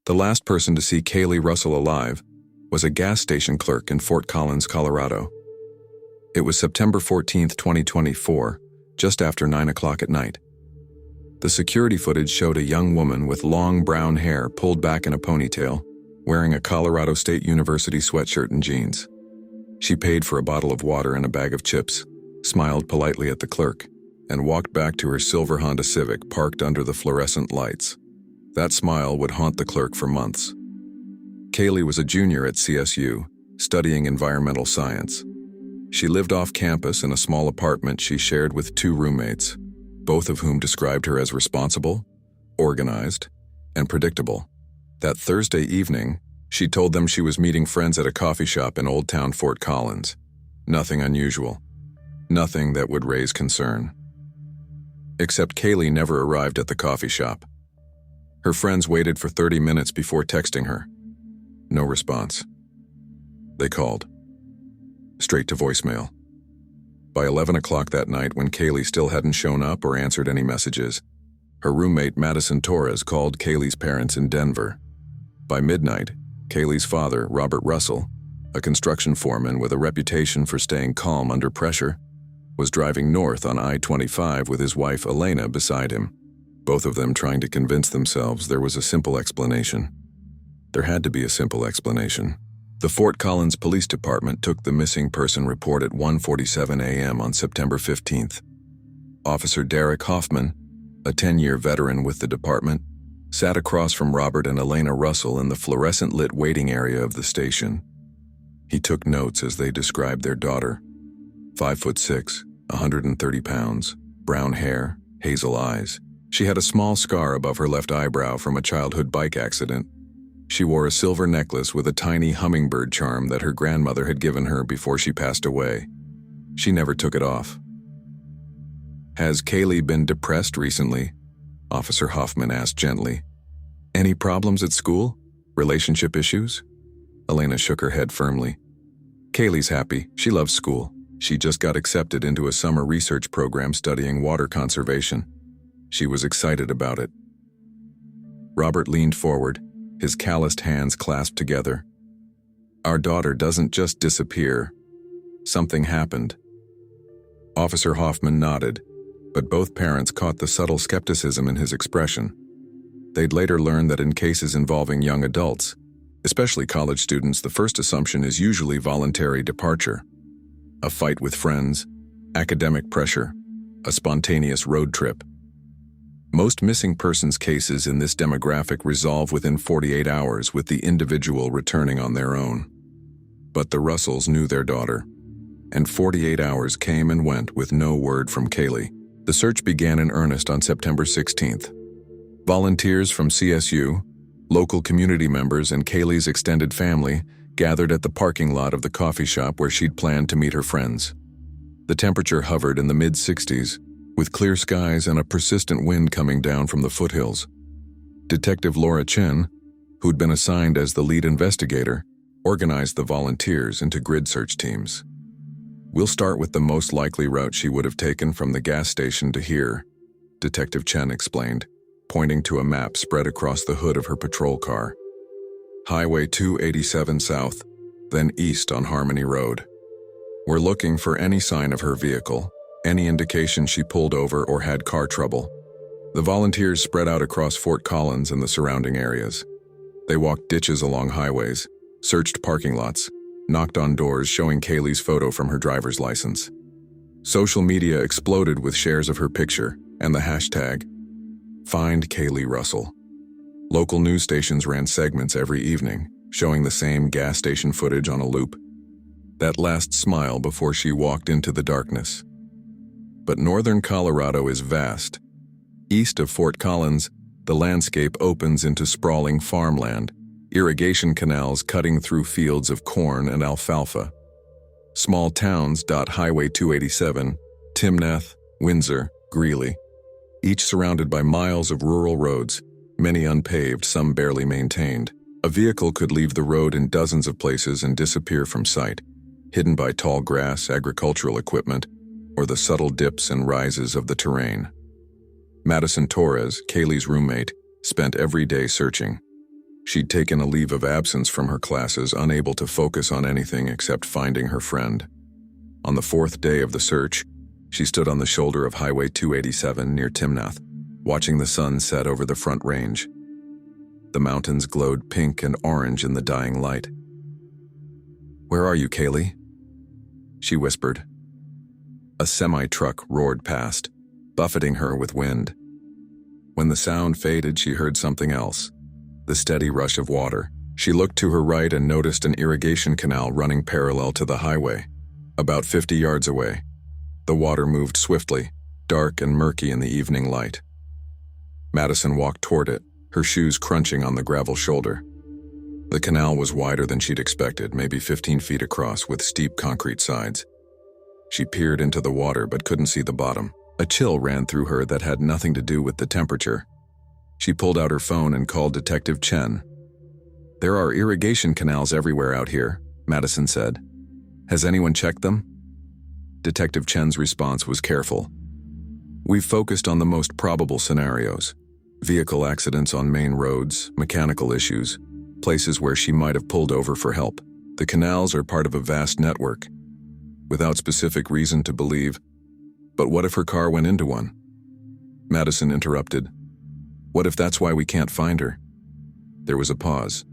The last person to see Kaylee Russell alive was a gas station clerk in Fort Collins, Colorado. It was September 14, 2024, just after 9 o'clock at night. The security footage showed a young woman with long brown hair pulled back in a ponytail, wearing a Colorado State University sweatshirt and jeans. She paid for a bottle of water and a bag of chips, smiled politely at the clerk, and walked back to her silver Honda Civic parked under the fluorescent lights. That smile would haunt the clerk for months. Kaylee was a junior at CSU, studying environmental science. She lived off campus in a small apartment she shared with 2 roommates, both of whom described her as responsible, organized, and predictable. That Thursday evening, she told them she was meeting friends at a coffee shop in Old Town Fort Collins. Nothing unusual. Nothing that would raise concern. Except Kaylee never arrived at the coffee shop. Her friends waited for 30 minutes before texting her. No response. They called. Straight to voicemail. By 11 o'clock that night, when Kaylee still hadn't shown up or answered any messages, her roommate Madison Torres called Kaylee's parents in Denver. By midnight, Kaylee's father, Robert Russell, a construction foreman with a reputation for staying calm under pressure, was driving north on I-25 with his wife Elena beside him, both of them trying to convince themselves there was a simple explanation. There had to be a simple explanation. The Fort Collins Police Department took the missing person report at 1:47 a.m. on September 15th. Officer Derek Hoffman, a 10-year veteran with the department, sat across from Robert and Elena Russell in the fluorescent-lit waiting area of the station. He took notes as they described their daughter. 5'6", 130 pounds, brown hair, hazel eyes. She had a small scar above her left eyebrow from a childhood bike accident. She wore a silver necklace with a tiny hummingbird charm that her grandmother had given her before she passed away. She never took it off. "Has Kaylee been depressed recently?" Officer Hoffman asked gently. "Any problems at school? Relationship issues?" Elena shook her head firmly. "Kaylee's happy. She loves school. She just got accepted into a summer research program studying water conservation. She was excited about it." Robert leaned forward, his calloused hands clasped together. "Our daughter doesn't just disappear. Something happened." Officer Hoffman nodded, but both parents caught the subtle skepticism in his expression. They'd later learn that in cases involving young adults, especially college students, the first assumption is usually voluntary departure. A fight with friends, academic pressure, a spontaneous road trip. Most missing persons cases in this demographic resolve within 48 hours with the individual returning on their own. But the Russells knew their daughter, and 48 hours came and went with no word from Kaylee. The search began in earnest on September 16th. Volunteers from CSU, local community members, and Kaylee's extended family gathered at the parking lot of the coffee shop where she'd planned to meet her friends. The temperature hovered in the mid-60s, with clear skies and a persistent wind coming down from the foothills. Detective Laura Chen, who'd been assigned as the lead investigator, organized the volunteers into grid search teams. "We'll start with the most likely route she would have taken from the gas station to here," Detective Chen explained, pointing to a map spread across the hood of her patrol car. "Highway 287 south, then east on Harmony Road. We're looking for any sign of her vehicle, any indication she pulled over or had car trouble." The volunteers spread out across Fort Collins and the surrounding areas. They walked ditches along highways, searched parking lots, knocked on doors showing Kaylee's photo from her driver's license. Social media exploded with shares of her picture and the hashtag, Find Kaylee Russell. Local news stations ran segments every evening, showing the same gas station footage on a loop. That last smile before she walked into the darkness. But northern Colorado is vast. East of Fort Collins, the landscape opens into sprawling farmland, irrigation canals cutting through fields of corn and alfalfa. Small towns dot Highway 287, Timnath, Windsor, Greeley, each surrounded by miles of rural roads, many unpaved, some barely maintained. A vehicle could leave the road in dozens of places and disappear from sight, hidden by tall grass, agricultural equipment, or the subtle dips and rises of the terrain. Madison Torres, Kaylee's roommate, spent every day searching. She'd taken a leave of absence from her classes, unable to focus on anything except finding her friend. On the fourth day of the search, she stood on the shoulder of Highway 287 near Timnath, watching the sun set over the Front Range. The mountains glowed pink and orange in the dying light. "Where are you, Kaylee?" she whispered. A semi-truck roared past, buffeting her with wind. When the sound faded, she heard something else, the steady rush of water. She looked to her right and noticed an irrigation canal running parallel to the highway. About 50 yards away, the water moved swiftly, dark and murky in the evening light. Madison walked toward it, her shoes crunching on the gravel shoulder. The canal was wider than she'd expected, maybe 15 feet across with steep concrete sides. She peered into the water but couldn't see the bottom. A chill ran through her that had nothing to do with the temperature. She pulled out her phone and called Detective Chen. "There are irrigation canals everywhere out here," Madison said. "Has anyone checked them?" Detective Chen's response was careful. "We've focused on the most probable scenarios. Vehicle accidents on main roads, mechanical issues, places where she might have pulled over for help. The canals are part of a vast network. Without specific reason to believe, but what if her car went into one?" Madison interrupted. "What if that's why we can't find her?" There was a pause.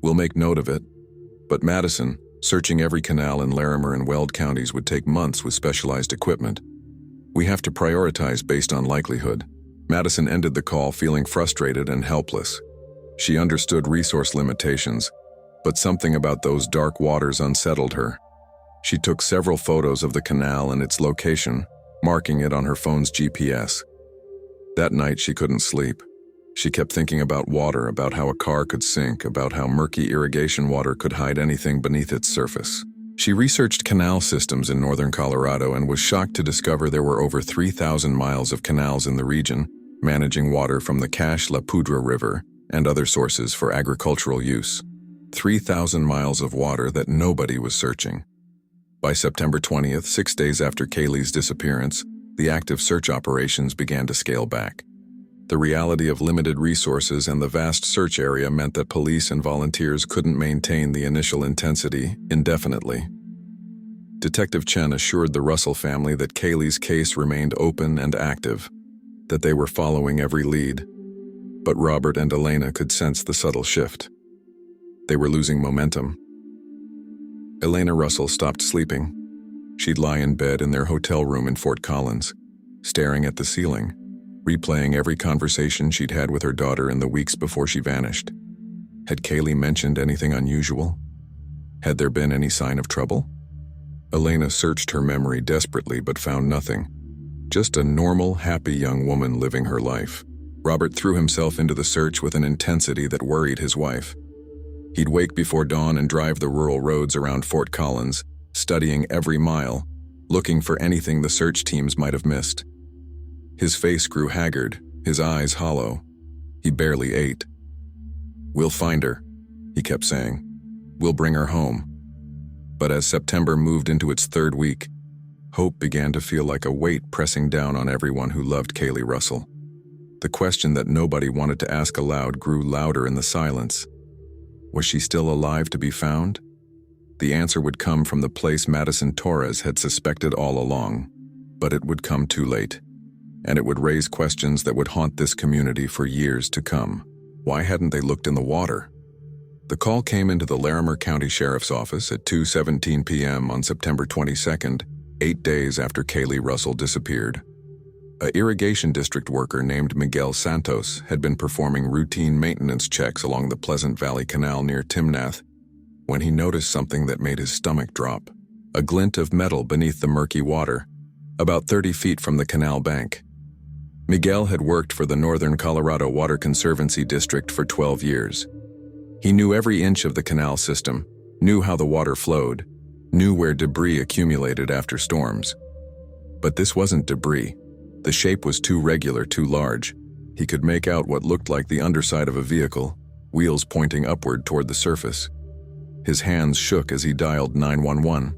"We'll make note of it. But Madison, searching every canal in Larimer and Weld counties would take months with specialized equipment. We have to prioritize based on likelihood." Madison ended the call feeling frustrated and helpless. She understood resource limitations, but something about those dark waters unsettled her. She took several photos of the canal and its location, marking it on her phone's GPS. That night she couldn't sleep. She kept thinking about water, about how a car could sink, about how murky irrigation water could hide anything beneath its surface. She researched canal systems in northern Colorado and was shocked to discover there were over 3,000 miles of canals in the region, managing water from the Cache-la Poudre River and other sources for agricultural use. 3,000 miles of water that nobody was searching. By September 20th, 6 days after Kaylee's disappearance, the active search operations began to scale back. The reality of limited resources and the vast search area meant that police and volunteers couldn't maintain the initial intensity indefinitely. Detective Chen assured the Russell family that Kaylee's case remained open and active, that they were following every lead. But Robert and Elena could sense the subtle shift. They were losing momentum. Elena Russell stopped sleeping. She'd lie in bed in their hotel room in Fort Collins, staring at the ceiling, replaying every conversation she'd had with her daughter in the weeks before she vanished. Had Kaylee mentioned anything unusual? Had there been any sign of trouble? Elena searched her memory desperately but found nothing. Just a normal, happy young woman living her life. Robert threw himself into the search with an intensity that worried his wife. He'd wake before dawn and drive the rural roads around Fort Collins, studying every mile, looking for anything the search teams might have missed. His face grew haggard, his eyes hollow. He barely ate. "We'll find her," he kept saying. "We'll bring her home." But as September moved into its third week, hope began to feel like a weight pressing down on everyone who loved Kaylee Russell. The question that nobody wanted to ask aloud grew louder in the silence. Was she still alive to be found? The answer would come from the place Madison Torres had suspected all along, but it would come too late, and it would raise questions that would haunt this community for years to come. Why hadn't they looked in the water? The call came into the Larimer County Sheriff's Office at 2:17 p.m. on September 22nd, 8 days after Kaylee Russell disappeared. An irrigation district worker named Miguel Santos had been performing routine maintenance checks along the Pleasant Valley Canal near Timnath when he noticed something that made his stomach drop. A glint of metal beneath the murky water, about 30 feet from the canal bank. Miguel had worked for the Northern Colorado Water Conservancy District for 12 years. He knew every inch of the canal system, knew how the water flowed, knew where debris accumulated after storms. But this wasn't debris. The shape was too regular, too large. He could make out what looked like the underside of a vehicle, wheels pointing upward toward the surface. His hands shook as he dialed 911.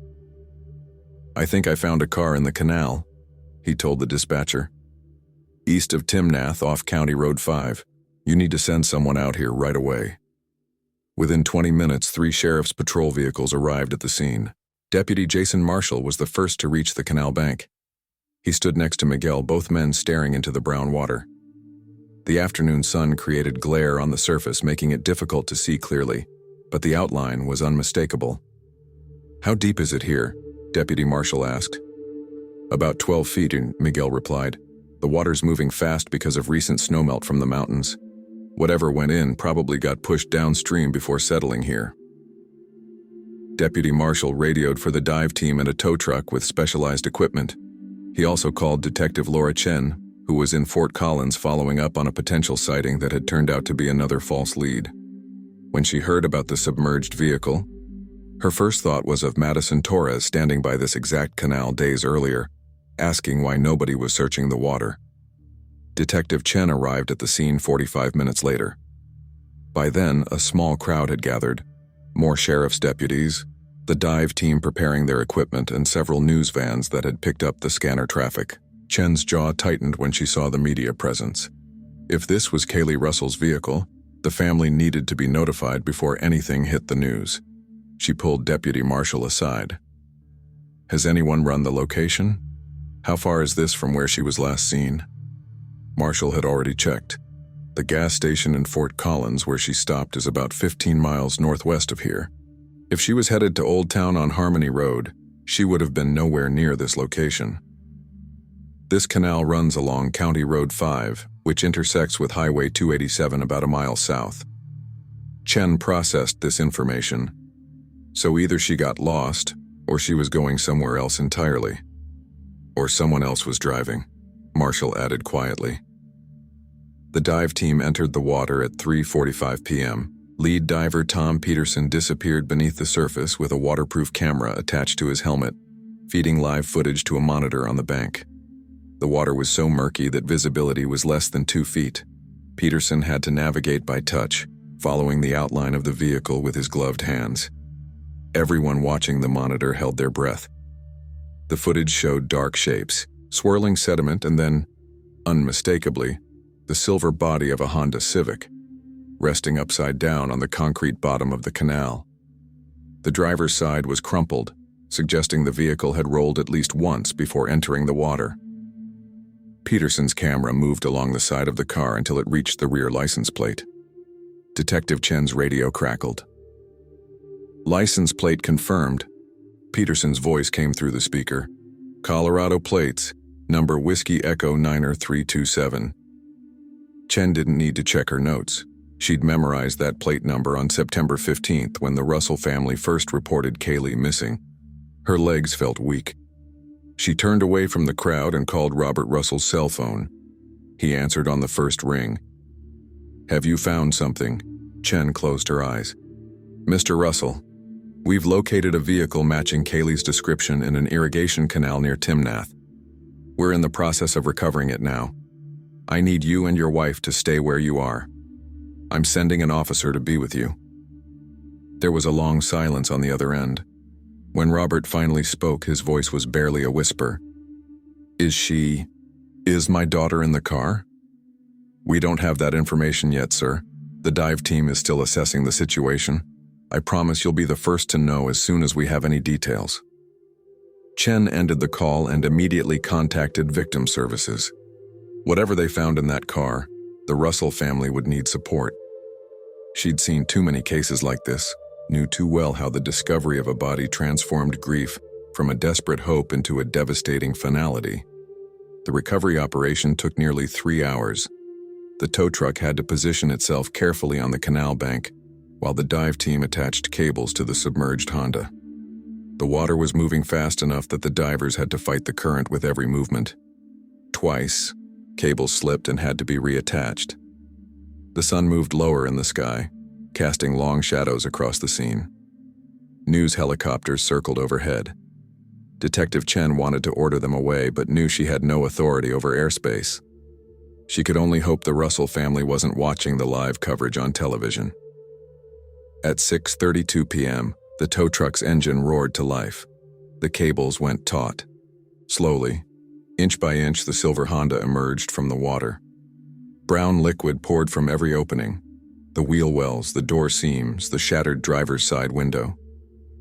"I think I found a car in the canal," he told the dispatcher. "East of Timnath off County Road 5. You need to send someone out here right away." Within 20 minutes, 3 sheriff's patrol vehicles arrived at the scene. Deputy Jason Marshall was the first to reach the canal bank. He stood next to Miguel, both men staring into the brown water. The afternoon sun created glare on the surface, making it difficult to see clearly, but the outline was unmistakable. "How deep is it here?" Deputy Marshall asked. "About 12 feet, Miguel replied. "The water's moving fast because of recent snowmelt from the mountains. Whatever went in probably got pushed downstream before settling here." Deputy Marshall radioed for the dive team and a tow truck with specialized equipment. He also called Detective Laura Chen, who was in Fort Collins following up on a potential sighting that had turned out to be another false lead. When she heard about the submerged vehicle, her first thought was of Madison Torres standing by this exact canal days earlier, asking why nobody was searching the water. Detective Chen arrived at the scene 45 minutes later. By then, a small crowd had gathered, more sheriff's deputies, the dive team preparing their equipment, and several news vans that had picked up the scanner traffic. Chen's jaw tightened when she saw the media presence. If this was Kaylee Russell's vehicle, the family needed to be notified before anything hit the news. She pulled Deputy Marshall aside. "Has anyone run the location? How far is this from where she was last seen?" Marshall had already checked. The gas station in Fort Collins where she stopped is about 15 miles northwest of here. If she was headed to Old Town on Harmony Road, she would have been nowhere near this location. This canal runs along County Road 5, which intersects with Highway 287 about a mile south. Chen processed this information. So either she got lost, or she was going somewhere else entirely. Or someone else was driving, Marshall added quietly. The dive team entered the water at 3:45 p.m. Lead diver Tom Peterson disappeared beneath the surface with a waterproof camera attached to his helmet, feeding live footage to a monitor on the bank. The water was so murky that visibility was less than 2 feet. Peterson had to navigate by touch, following the outline of the vehicle with his gloved hands. Everyone watching the monitor held their breath. The footage showed dark shapes, swirling sediment, and then, unmistakably, the silver body of a Honda Civic, resting upside down on the concrete bottom of the canal. The driver's side was crumpled, suggesting the vehicle had rolled at least once before entering the water. Peterson's camera moved along the side of the car until it reached the rear license plate. Detective Chen's radio crackled. "License plate confirmed." Peterson's voice came through the speaker. "Colorado plates, number Whiskey Echo 90327. Chen didn't need to check her notes. She'd memorized that plate number on September 15th when the Russell family first reported Kaylee missing. Her legs felt weak. She turned away from the crowd and called Robert Russell's cell phone. He answered on the first ring. "Have you found something?" Chen closed her eyes. "Mr. Russell, we've located a vehicle matching Kaylee's description in an irrigation canal near Timnath. We're in the process of recovering it now. I need you and your wife to stay where you are. I'm sending an officer to be with you." There was a long silence on the other end. When Robert finally spoke, his voice was barely a whisper. Is my daughter in the car?" "We don't have that information yet, sir. The dive team is still assessing the situation. I promise you'll be the first to know as soon as we have any details." Chen ended the call and immediately contacted victim services. Whatever they found in that car, the Russell family would need support. She'd seen too many cases like this, knew too well how the discovery of a body transformed grief from a desperate hope into a devastating finality. The recovery operation took nearly 3 hours. The tow truck had to position itself carefully on the canal bank, while the dive team attached cables to the submerged Honda. The water was moving fast enough that the divers had to fight the current with every movement. Twice, cables slipped and had to be reattached. The sun moved lower in the sky, casting long shadows across the scene. News helicopters circled overhead. Detective Chen wanted to order them away, but knew she had no authority over airspace. She could only hope the Russell family wasn't watching the live coverage on television. At 6:32 p.m., the tow truck's engine roared to life. The cables went taut. Slowly, inch by inch, the silver Honda emerged from the water. Brown liquid poured from every opening. The wheel wells, the door seams, the shattered driver's side window.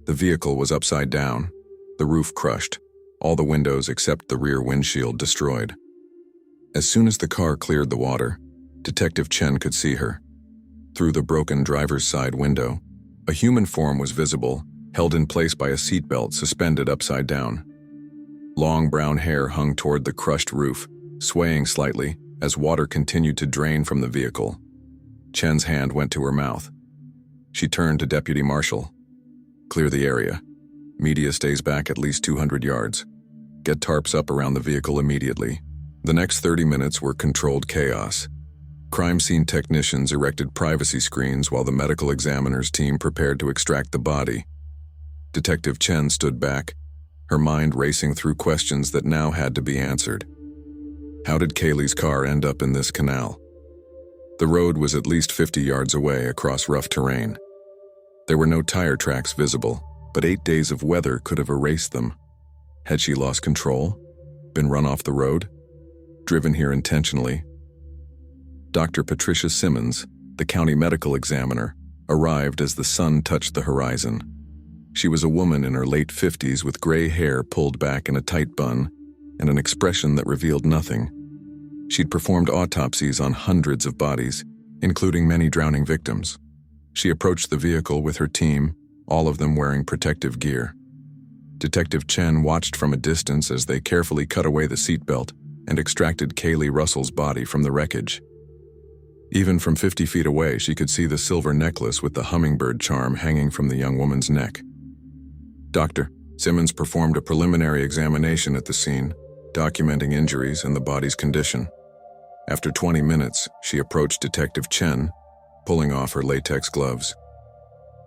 The vehicle was upside down, the roof crushed, all the windows except the rear windshield destroyed. As soon as the car cleared the water, Detective Chen could see her. Through the broken driver's side window, a human form was visible, held in place by a seatbelt suspended upside down. Long brown hair hung toward the crushed roof, swaying slightly as water continued to drain from the vehicle. Chen's hand went to her mouth. She turned to Deputy Marshal. "Clear the area. Media stays back at least 200 yards. Get tarps up around the vehicle immediately." The next 30 minutes were controlled chaos. Crime scene technicians erected privacy screens while the medical examiner's team prepared to extract the body. Detective Chen stood back, her mind racing through questions that now had to be answered. How did Kaylee's car end up in this canal? The road was at least 50 yards away across rough terrain. There were no tire tracks visible, but 8 days of weather could have erased them. Had she lost control? Been run off the road? Driven here intentionally? Dr. Patricia Simmons, the county medical examiner, arrived as the sun touched the horizon. She was a woman in her late 50s with gray hair pulled back in a tight bun and an expression that revealed nothing. She'd performed autopsies on hundreds of bodies, including many drowning victims. She approached the vehicle with her team, all of them wearing protective gear. Detective Chen watched from a distance as they carefully cut away the seatbelt and extracted Kaylee Russell's body from the wreckage. Even from 50 feet away, she could see the silver necklace with the hummingbird charm hanging from the young woman's neck. Dr. Simmons performed a preliminary examination at the scene, documenting injuries and the body's condition. After 20 minutes, she approached Detective Chen, pulling off her latex gloves.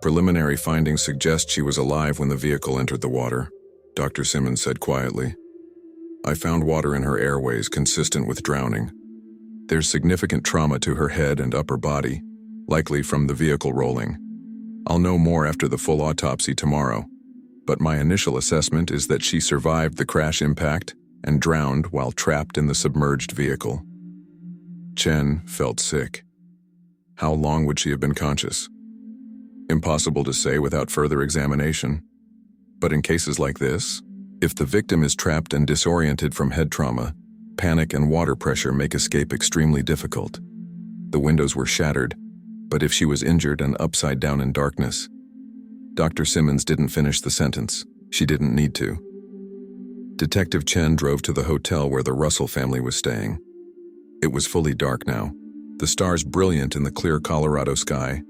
"Preliminary findings suggest she was alive when the vehicle entered the water," Dr. Simmons said quietly. "I found water in her airways consistent with drowning. There's significant trauma to her head and upper body, likely from the vehicle rolling. I'll know more after the full autopsy tomorrow, but my initial assessment is that she survived the crash impact and drowned while trapped in the submerged vehicle." Chen felt sick. How long would she have been conscious? Impossible to say without further examination. But in cases like this, if the victim is trapped and disoriented from head trauma, panic and water pressure make escape extremely difficult. The windows were shattered, but if she was injured and upside down in darkness... Dr. Simmons didn't finish the sentence. She didn't need to. Detective Chen drove to the hotel where the Russell family was staying. It was fully dark now, the stars brilliant in the clear Colorado sky.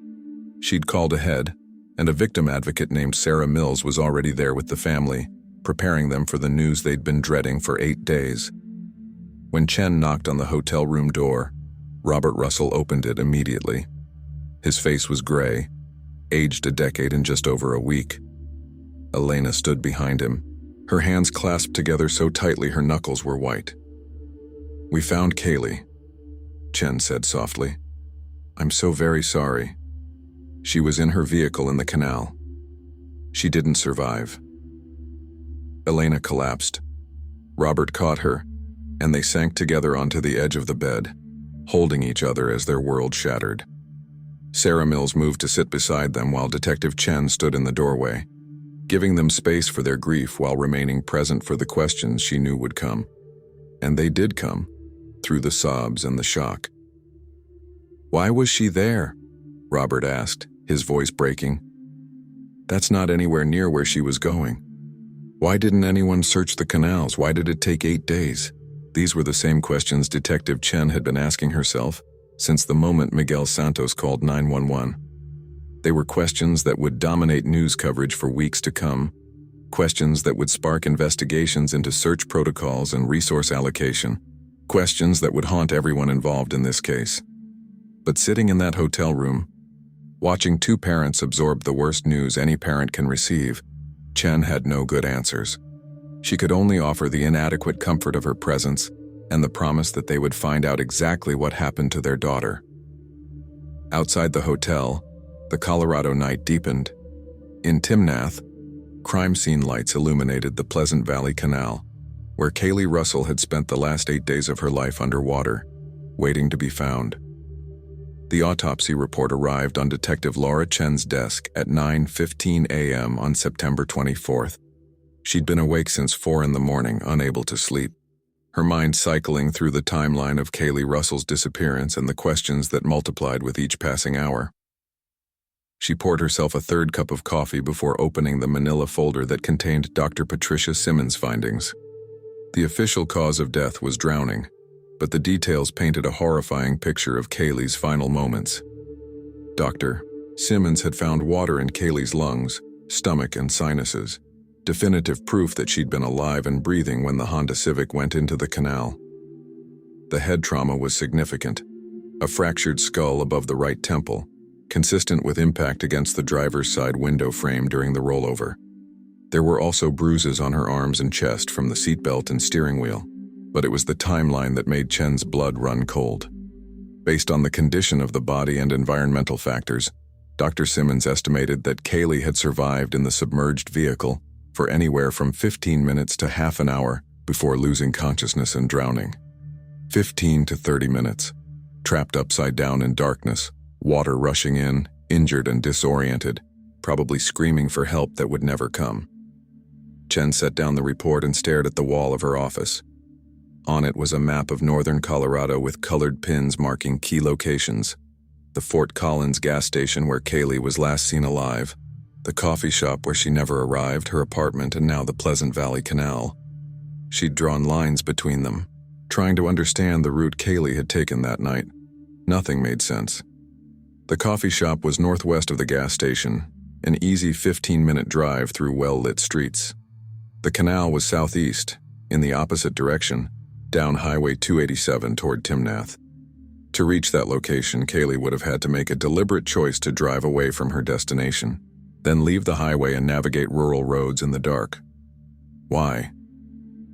She'd called ahead, and a victim advocate named Sarah Mills was already there with the family, preparing them for the news they'd been dreading for 8 days. When Chen knocked on the hotel room door, Robert Russell opened it immediately. His face was gray, aged a decade in just over a week. Elena stood behind him, her hands clasped together so tightly her knuckles were white. "We found Kaylee," Chen said softly. "I'm so very sorry. She was in her vehicle in the canal. She didn't survive." Elena collapsed. Robert caught her, and they sank together onto the edge of the bed, holding each other as their world shattered. Sarah Mills moved to sit beside them while Detective Chen stood in the doorway, giving them space for their grief while remaining present for the questions she knew would come. And they did come, through the sobs and the shock. "Why was she there?" Robert asked, his voice breaking. "That's not anywhere near where she was going. Why didn't anyone search the canals? Why did it take 8 days?" These were the same questions Detective Chen had been asking herself since the moment Miguel Santos called 911. They were questions that would dominate news coverage for weeks to come, questions that would spark investigations into search protocols and resource allocation, questions that would haunt everyone involved in this case. But sitting in that hotel room, watching two parents absorb the worst news any parent can receive, Chen had no good answers. She could only offer the inadequate comfort of her presence and the promise that they would find out exactly what happened to their daughter. Outside the hotel, the Colorado night deepened. In Timnath, crime scene lights illuminated the Pleasant Valley Canal, where Kaylee Russell had spent the last 8 days of her life underwater, waiting to be found. The autopsy report arrived on Detective Laura Chen's desk at 9:15 a.m. on September 24th. She'd been awake since 4 in the morning, unable to sleep, her mind cycling through the timeline of Kaylee Russell's disappearance and the questions that multiplied with each passing hour. She poured herself a third cup of coffee before opening the manila folder that contained Dr. Patricia Simmons' findings. The official cause of death was drowning, but the details painted a horrifying picture of Kaylee's final moments. Dr. Simmons had found water in Kaylee's lungs, stomach, and sinuses, definitive proof that she'd been alive and breathing when the Honda Civic went into the canal. The head trauma was significant, a fractured skull above the right temple, consistent with impact against the driver's side window frame during the rollover. There were also bruises on her arms and chest from the seatbelt and steering wheel, but it was the timeline that made Chen's blood run cold. Based on the condition of the body and environmental factors, Dr. Simmons estimated that Kaylee had survived in the submerged vehicle for anywhere from 15 minutes to half an hour before losing consciousness and drowning. 15 to 30 minutes, trapped upside down in darkness, water rushing in, injured and disoriented, probably screaming for help that would never come. Chen set down the report and stared at the wall of her office. On it was a map of northern Colorado with colored pins marking key locations: the Fort Collins gas station where Kaylee was last seen alive, the coffee shop where she never arrived, her apartment, and now the Pleasant Valley Canal. She'd drawn lines between them, trying to understand the route Kaylee had taken that night. Nothing made sense. The coffee shop was northwest of the gas station, an easy 15-minute drive through well-lit streets. The canal was southeast, in the opposite direction, down Highway 287 toward Timnath. To reach that location, Kaylee would have had to make a deliberate choice to drive away from her destination, then leave the highway and navigate rural roads in the dark. Why?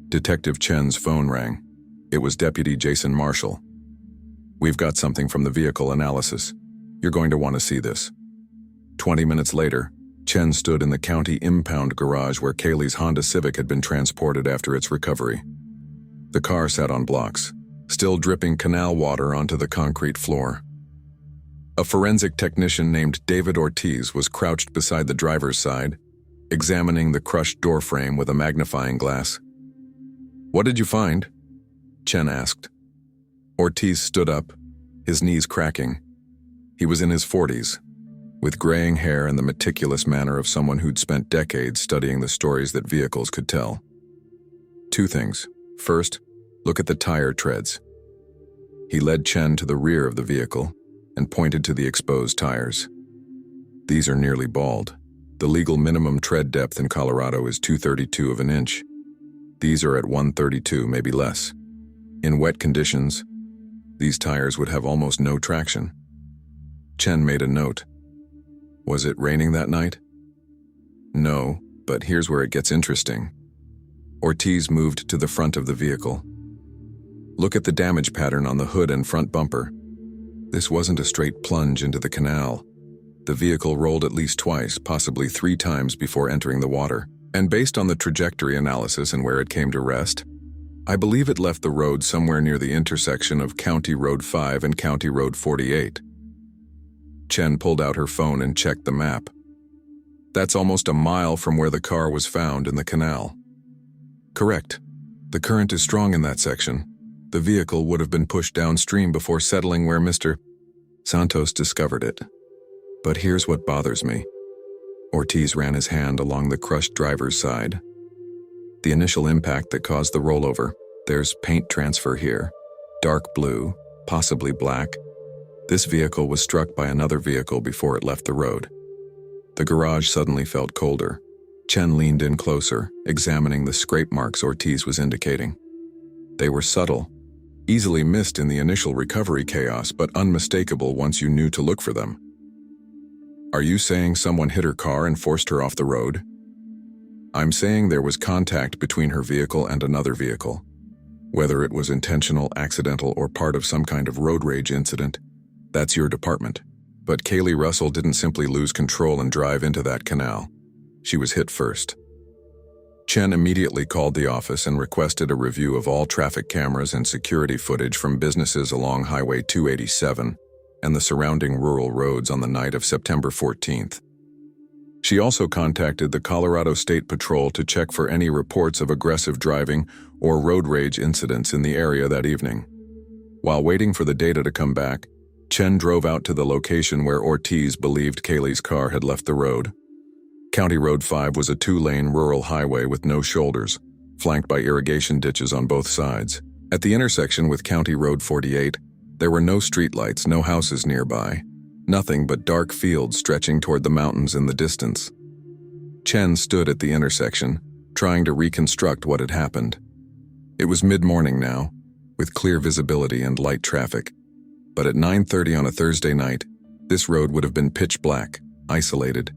Detective Chen's phone rang. It was Deputy Jason Marshall. "We've got something from the vehicle analysis. You're going to want to see this." 20 minutes later, Chen stood in the county impound garage where Kaylee's Honda Civic had been transported after its recovery. The car sat on blocks, still dripping canal water onto the concrete floor. A forensic technician named David Ortiz was crouched beside the driver's side, examining the crushed door frame with a magnifying glass. "What did you find?" Chen asked. Ortiz stood up, his knees cracking. He was in his 40s, with graying hair and the meticulous manner of someone who'd spent decades studying the stories that vehicles could tell. "Two things. First, look at the tire treads." He led Chen to the rear of the vehicle and pointed to the exposed tires. "These are nearly bald. The legal minimum tread depth in Colorado is 2/32 of an inch. These are at 1/32, maybe less. In wet conditions, these tires would have almost no traction." Chen made a note. "Was it raining that night?" "No, but here's where it gets interesting." Ortiz moved to the front of the vehicle. "Look at the damage pattern on the hood and front bumper. This wasn't a straight plunge into the canal. The vehicle rolled at least twice, possibly 3 times before entering the water. And based on the trajectory analysis and where it came to rest, I believe it left the road somewhere near the intersection of County Road 5 and County Road 48. Chen pulled out her phone and checked the map. "That's almost a mile from where the car was found in the canal." "Correct. The current is strong in that section. The vehicle would have been pushed downstream before settling where Mr. Santos discovered it. But here's what bothers me." Ortiz ran his hand along the crushed driver's side. "The initial impact that caused the rollover. There's paint transfer here. Dark blue, possibly black. This vehicle was struck by another vehicle before it left the road." The garage suddenly felt colder. Chen leaned in closer, examining the scrape marks Ortiz was indicating. They were subtle, easily missed in the initial recovery chaos, but unmistakable once you knew to look for them. "Are you saying someone hit her car and forced her off the road?" "I'm saying there was contact between her vehicle and another vehicle. Whether it was intentional, accidental, or part of some kind of road rage incident, that's your department. But Kaylee Russell didn't simply lose control and drive into that canal. She was hit first." Chen immediately called the office and requested a review of all traffic cameras and security footage from businesses along Highway 287 and the surrounding rural roads on the night of September 14th. She also contacted the Colorado State Patrol to check for any reports of aggressive driving or road rage incidents in the area that evening. While waiting for the data to come back, Chen drove out to the location where Ortiz believed Kaylee's car had left the road. County Road 5 was a two-lane rural highway with no shoulders, flanked by irrigation ditches on both sides. At the intersection with County Road 48, there were no streetlights, no houses nearby, nothing but dark fields stretching toward the mountains in the distance. Chen stood at the intersection, trying to reconstruct what had happened. It was mid-morning now, with clear visibility and light traffic. But at 9:30 on a Thursday night, this road would have been pitch black, isolated,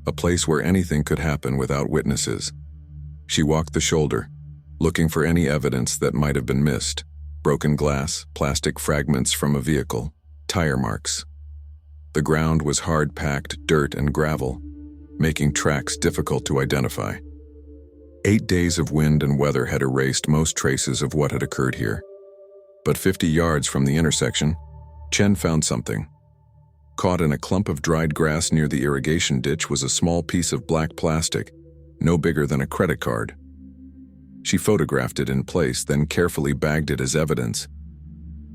a place where anything could happen without witnesses. She walked the shoulder, looking for any evidence that might have been missed: broken glass, plastic fragments from a vehicle, tire marks. The ground was hard-packed dirt and gravel, making tracks difficult to identify. 8 days of wind and weather had erased most traces of what had occurred here. But 50 yards from the intersection, Chen found something. Caught in a clump of dried grass near the irrigation ditch was a small piece of black plastic, no bigger than a credit card. She photographed it in place, then carefully bagged it as evidence.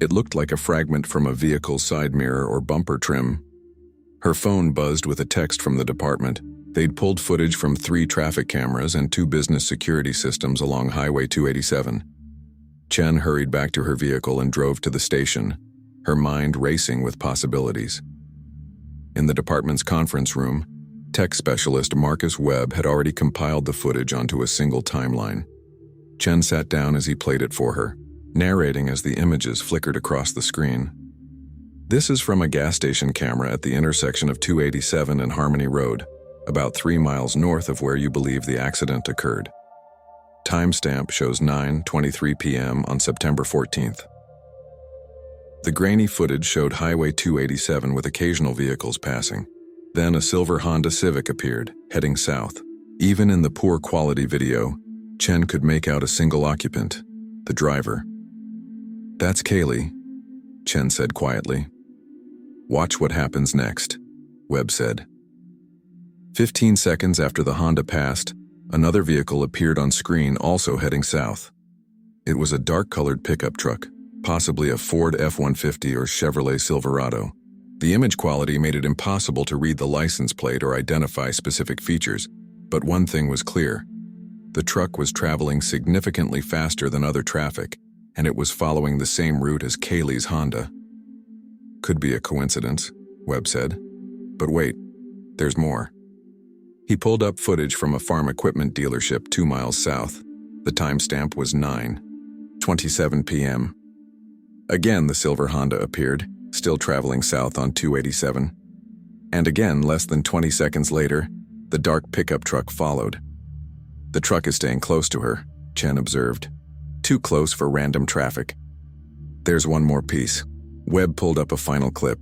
It looked like a fragment from a vehicle's side mirror or bumper trim. Her phone buzzed with a text from the department. They'd pulled footage from 3 traffic cameras and 2 business security systems along Highway 287. Chen hurried back to her vehicle and drove to the station, her mind racing with possibilities. In the department's conference room, tech specialist Marcus Webb had already compiled the footage onto a single timeline. Chen sat down as he played it for her, narrating as the images flickered across the screen. This is from a gas station camera at the intersection of 287 and Harmony Road, about 3 miles north of where you believe the accident occurred. Timestamp shows 9:23 p.m. on September 14th. The grainy footage showed Highway 287 with occasional vehicles passing. Then a silver Honda Civic appeared, heading south. Even in the poor quality video, Chen could make out a single occupant, the driver. "That's Kaylee," Chen said quietly. "Watch what happens next," Webb said. 15 seconds after the Honda passed, another vehicle appeared on screen, also heading south. It was a dark-colored pickup truck, possibly a Ford F-150 or Chevrolet Silverado. The image quality made it impossible to read the license plate or identify specific features, but one thing was clear. The truck was traveling significantly faster than other traffic, and it was following the same route as Kaylee's Honda. "Could be a coincidence," Webb said. "But wait, there's more." He pulled up footage from a farm equipment dealership 2 miles south. The timestamp was 9:27 p.m. Again, the silver Honda appeared, still traveling south on 287. And again, less than 20 seconds later, the dark pickup truck followed. "The truck is staying close to her," Chen observed. "Too close for random traffic." "There's one more piece." Webb pulled up a final clip.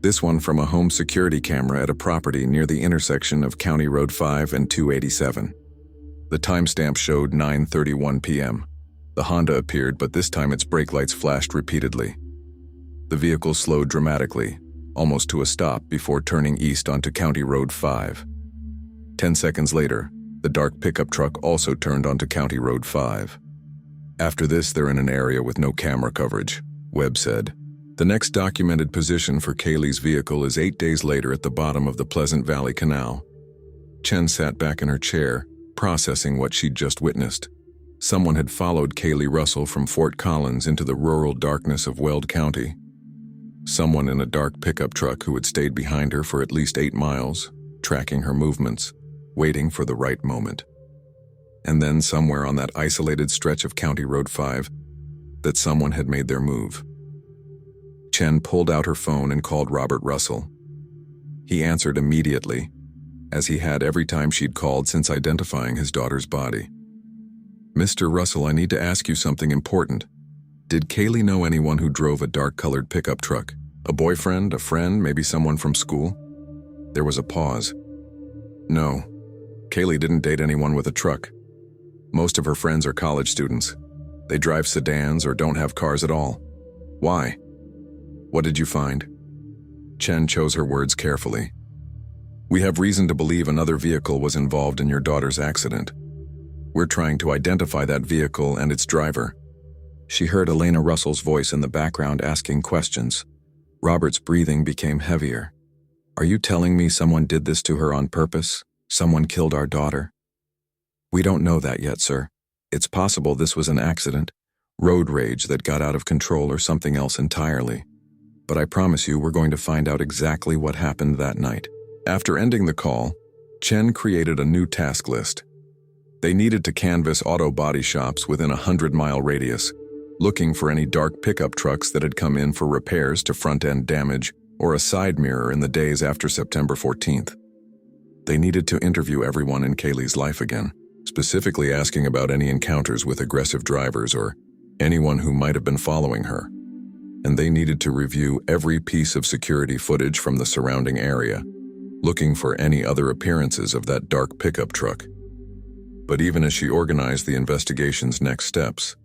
This one from a home security camera at a property near the intersection of County Road 5 and 287. The timestamp showed 9:31 p.m. The Honda appeared, but this time its brake lights flashed repeatedly. The vehicle slowed dramatically, almost to a stop before turning east onto County Road 5. 10 seconds later, the dark pickup truck also turned onto County Road 5. "After this, they're in an area with no camera coverage," Webb said. "The next documented position for Kaylee's vehicle is 8 days later at the bottom of the Pleasant Valley Canal." Chen sat back in her chair, processing what she'd just witnessed. Someone had followed Kaylee Russell from Fort Collins into the rural darkness of Weld County. Someone in a dark pickup truck who had stayed behind her for at least 8 miles, tracking her movements, waiting for the right moment. And then somewhere on that isolated stretch of County Road 5, that someone had made their move. Chen pulled out her phone and called Robert Russell. He answered immediately, as he had every time she'd called since identifying his daughter's body. "Mr. Russell, I need to ask you something important. Did Kaylee know anyone who drove a dark-colored pickup truck? A boyfriend, a friend, maybe someone from school?" There was a pause. "No, Kaylee didn't date anyone with a truck. Most of her friends are college students. They drive sedans or don't have cars at all. Why? What did you find? Chen chose her words carefully. We have reason to believe another vehicle was involved in your daughter's accident. We're trying to identify that vehicle and its driver. She heard Elena Russell's voice in the background asking questions. Robert's breathing became heavier. Are you telling me someone did this to her on purpose? Someone killed our daughter? We don't know that yet, sir. It's possible this was an accident, road rage that got out of control, or something else entirely. But I promise you we're going to find out exactly what happened that night. After ending the call, Chen created a new task list. They needed to canvass auto body shops within a 100-mile radius, looking for any dark pickup trucks that had come in for repairs to front-end damage or a side mirror in the days after September 14th. They needed to interview everyone in Kaylee's life again, specifically asking about any encounters with aggressive drivers or anyone who might have been following her. And they needed to review every piece of security footage from the surrounding area, looking for any other appearances of that dark pickup truck. But even as she organized the investigation's next steps,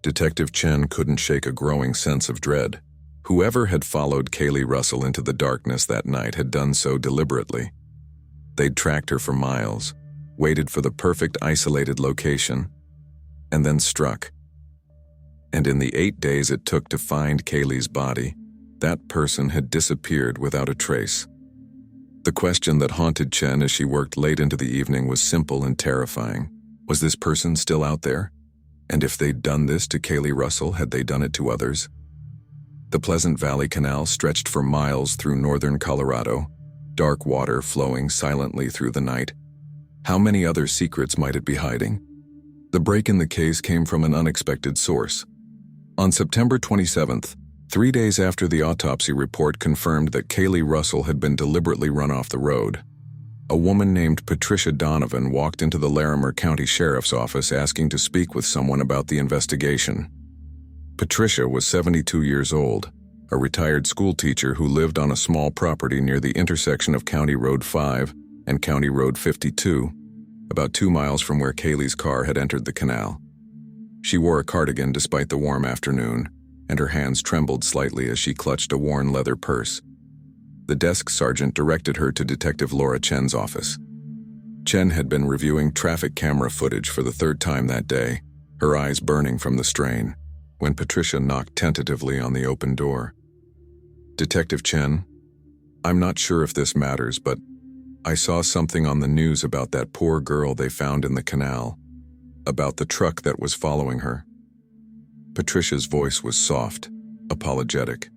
Detective Chen couldn't shake a growing sense of dread. Whoever had followed Kaylee Russell into the darkness that night had done so deliberately. They'd tracked her for miles, waited for the perfect isolated location, and then struck. And in the 8 days it took to find Kaylee's body, that person had disappeared without a trace. The question that haunted Chen as she worked late into the evening was simple and terrifying. Was this person still out there? And if they'd done this to Kaylee Russell, had they done it to others? The Pleasant Valley Canal stretched for miles through northern Colorado, dark water flowing silently through the night. How many other secrets might it be hiding? The break in the case came from an unexpected source. On September 27th, 3 days after the autopsy report confirmed that Kaylee Russell had been deliberately run off the road, a woman named Patricia Donovan walked into the Larimer County Sheriff's Office asking to speak with someone about the investigation. Patricia was 72 years old, a retired school teacher who lived on a small property near the intersection of County Road 5 and County Road 52, about 2 miles from where Kaylee's car had entered the canal. She wore a cardigan despite the warm afternoon, and her hands trembled slightly as she clutched a worn leather purse. The desk sergeant directed her to Detective Laura Chen's office. Chen had been reviewing traffic camera footage for the 3rd time that day, her eyes burning from the strain, when Patricia knocked tentatively on the open door. Detective Chen, I'm not sure if this matters, but I saw something on the news about that poor girl they found in the canal, about the truck that was following her. Patricia's voice was soft, apologetic.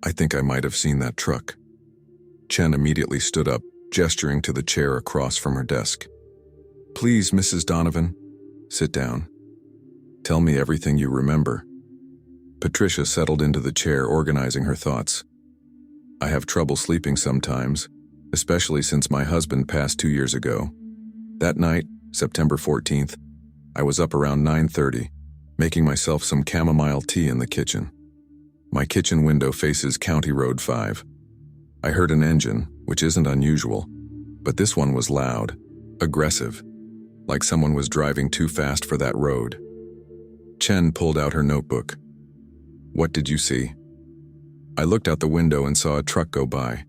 I think I might have seen that truck. Chen immediately stood up, gesturing to the chair across from her desk. Please, Mrs. Donovan, sit down. Tell me everything you remember. Patricia settled into the chair, organizing her thoughts. I have trouble sleeping sometimes, especially since my husband passed 2 years ago. That night, September 14th, I was up around 9:30, making myself some chamomile tea in the kitchen. My kitchen window faces County Road 5. I heard an engine, which isn't unusual, but this one was loud, aggressive, like someone was driving too fast for that road. Chen pulled out her notebook. What did you see? I looked out the window and saw a truck go by.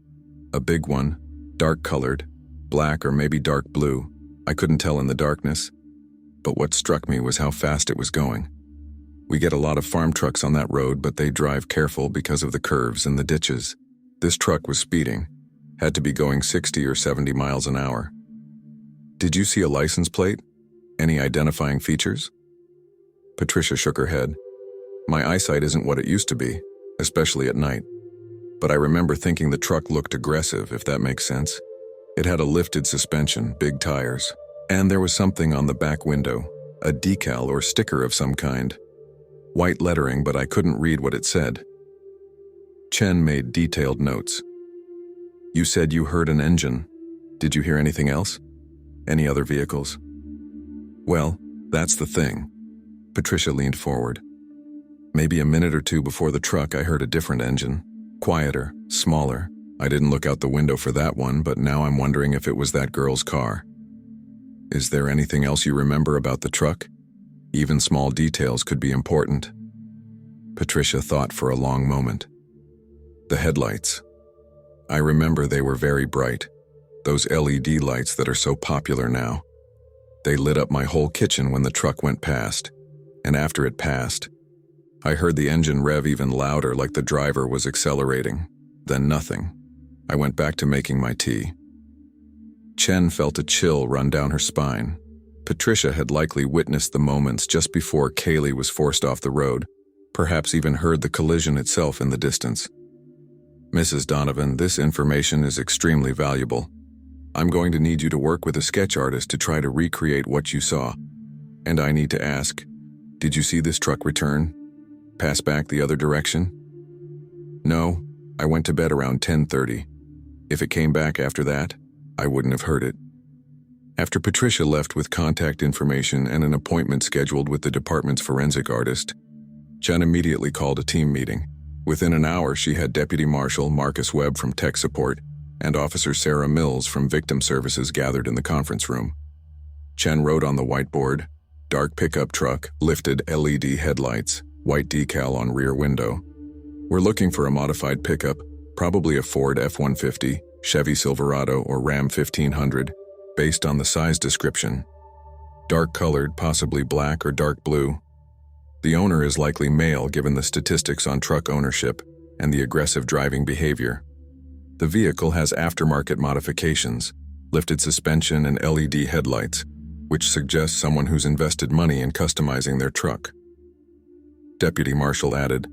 A big one, dark-colored, black or maybe dark blue. I couldn't tell in the darkness. But what struck me was how fast it was going. We get a lot of farm trucks on that road, but they drive careful because of the curves and the ditches. This truck was speeding, had to be going 60 or 70 miles an hour. Did you see a license plate? Any identifying features? Patricia shook her head. My eyesight isn't what it used to be, especially at night. But I remember thinking the truck looked aggressive, if that makes sense. It had a lifted suspension, big tires, and there was something on the back window, a decal or sticker of some kind. White lettering, but I couldn't read what it said. Chen made detailed notes. You said you heard an engine. Did you hear anything else? Any other vehicles? Well, that's the thing. Patricia leaned forward. Maybe a minute or two before the truck, I heard a different engine. Quieter, smaller. I didn't look out the window for that one, but now I'm wondering if it was that girl's car. Is there anything else you remember about the truck? Even small details could be important. Patricia thought for a long moment. The headlights. I remember they were very bright, those LED lights that are so popular now. They lit up my whole kitchen when the truck went past, and after it passed, I heard the engine rev even louder, like the driver was accelerating. Then nothing. I went back to making my tea. Chen felt a chill run down her spine. Patricia had likely witnessed the moments just before Kaylee was forced off the road, perhaps even heard the collision itself in the distance. Mrs. Donovan, this information is extremely valuable. I'm going to need you to work with a sketch artist to try to recreate what you saw. And I need to ask, did you see this truck return? Pass back the other direction? No, I went to bed around 10:30. If it came back after that, I wouldn't have heard it. After Patricia left with contact information and an appointment scheduled with the department's forensic artist, Chen immediately called a team meeting. Within an hour, she had Deputy Marshal Marcus Webb from Tech Support and Officer Sarah Mills from Victim Services gathered in the conference room. Chen wrote on the whiteboard, dark pickup truck, lifted LED headlights, white decal on rear window. We're looking for a modified pickup, probably a Ford F-150, Chevy Silverado, or Ram 1500, based on the size description. Dark colored, possibly black or dark blue. The owner is likely male given the statistics on truck ownership and the aggressive driving behavior. The vehicle has aftermarket modifications, lifted suspension and LED headlights, which suggests someone who's invested money in customizing their truck. Deputy Marshal added,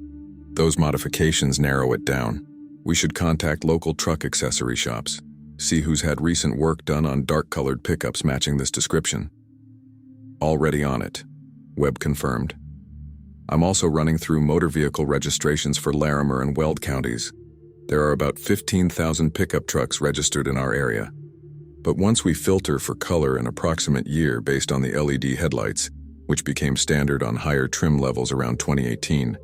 those modifications narrow it down. We should contact local truck accessory shops, see who's had recent work done on dark-colored pickups matching this description. Already on it, Webb confirmed. I'm also running through motor vehicle registrations for Larimer and Weld counties. There are about 15,000 pickup trucks registered in our area. But once we filter for color and approximate year based on the LED headlights, which became standard on higher trim levels around 2018,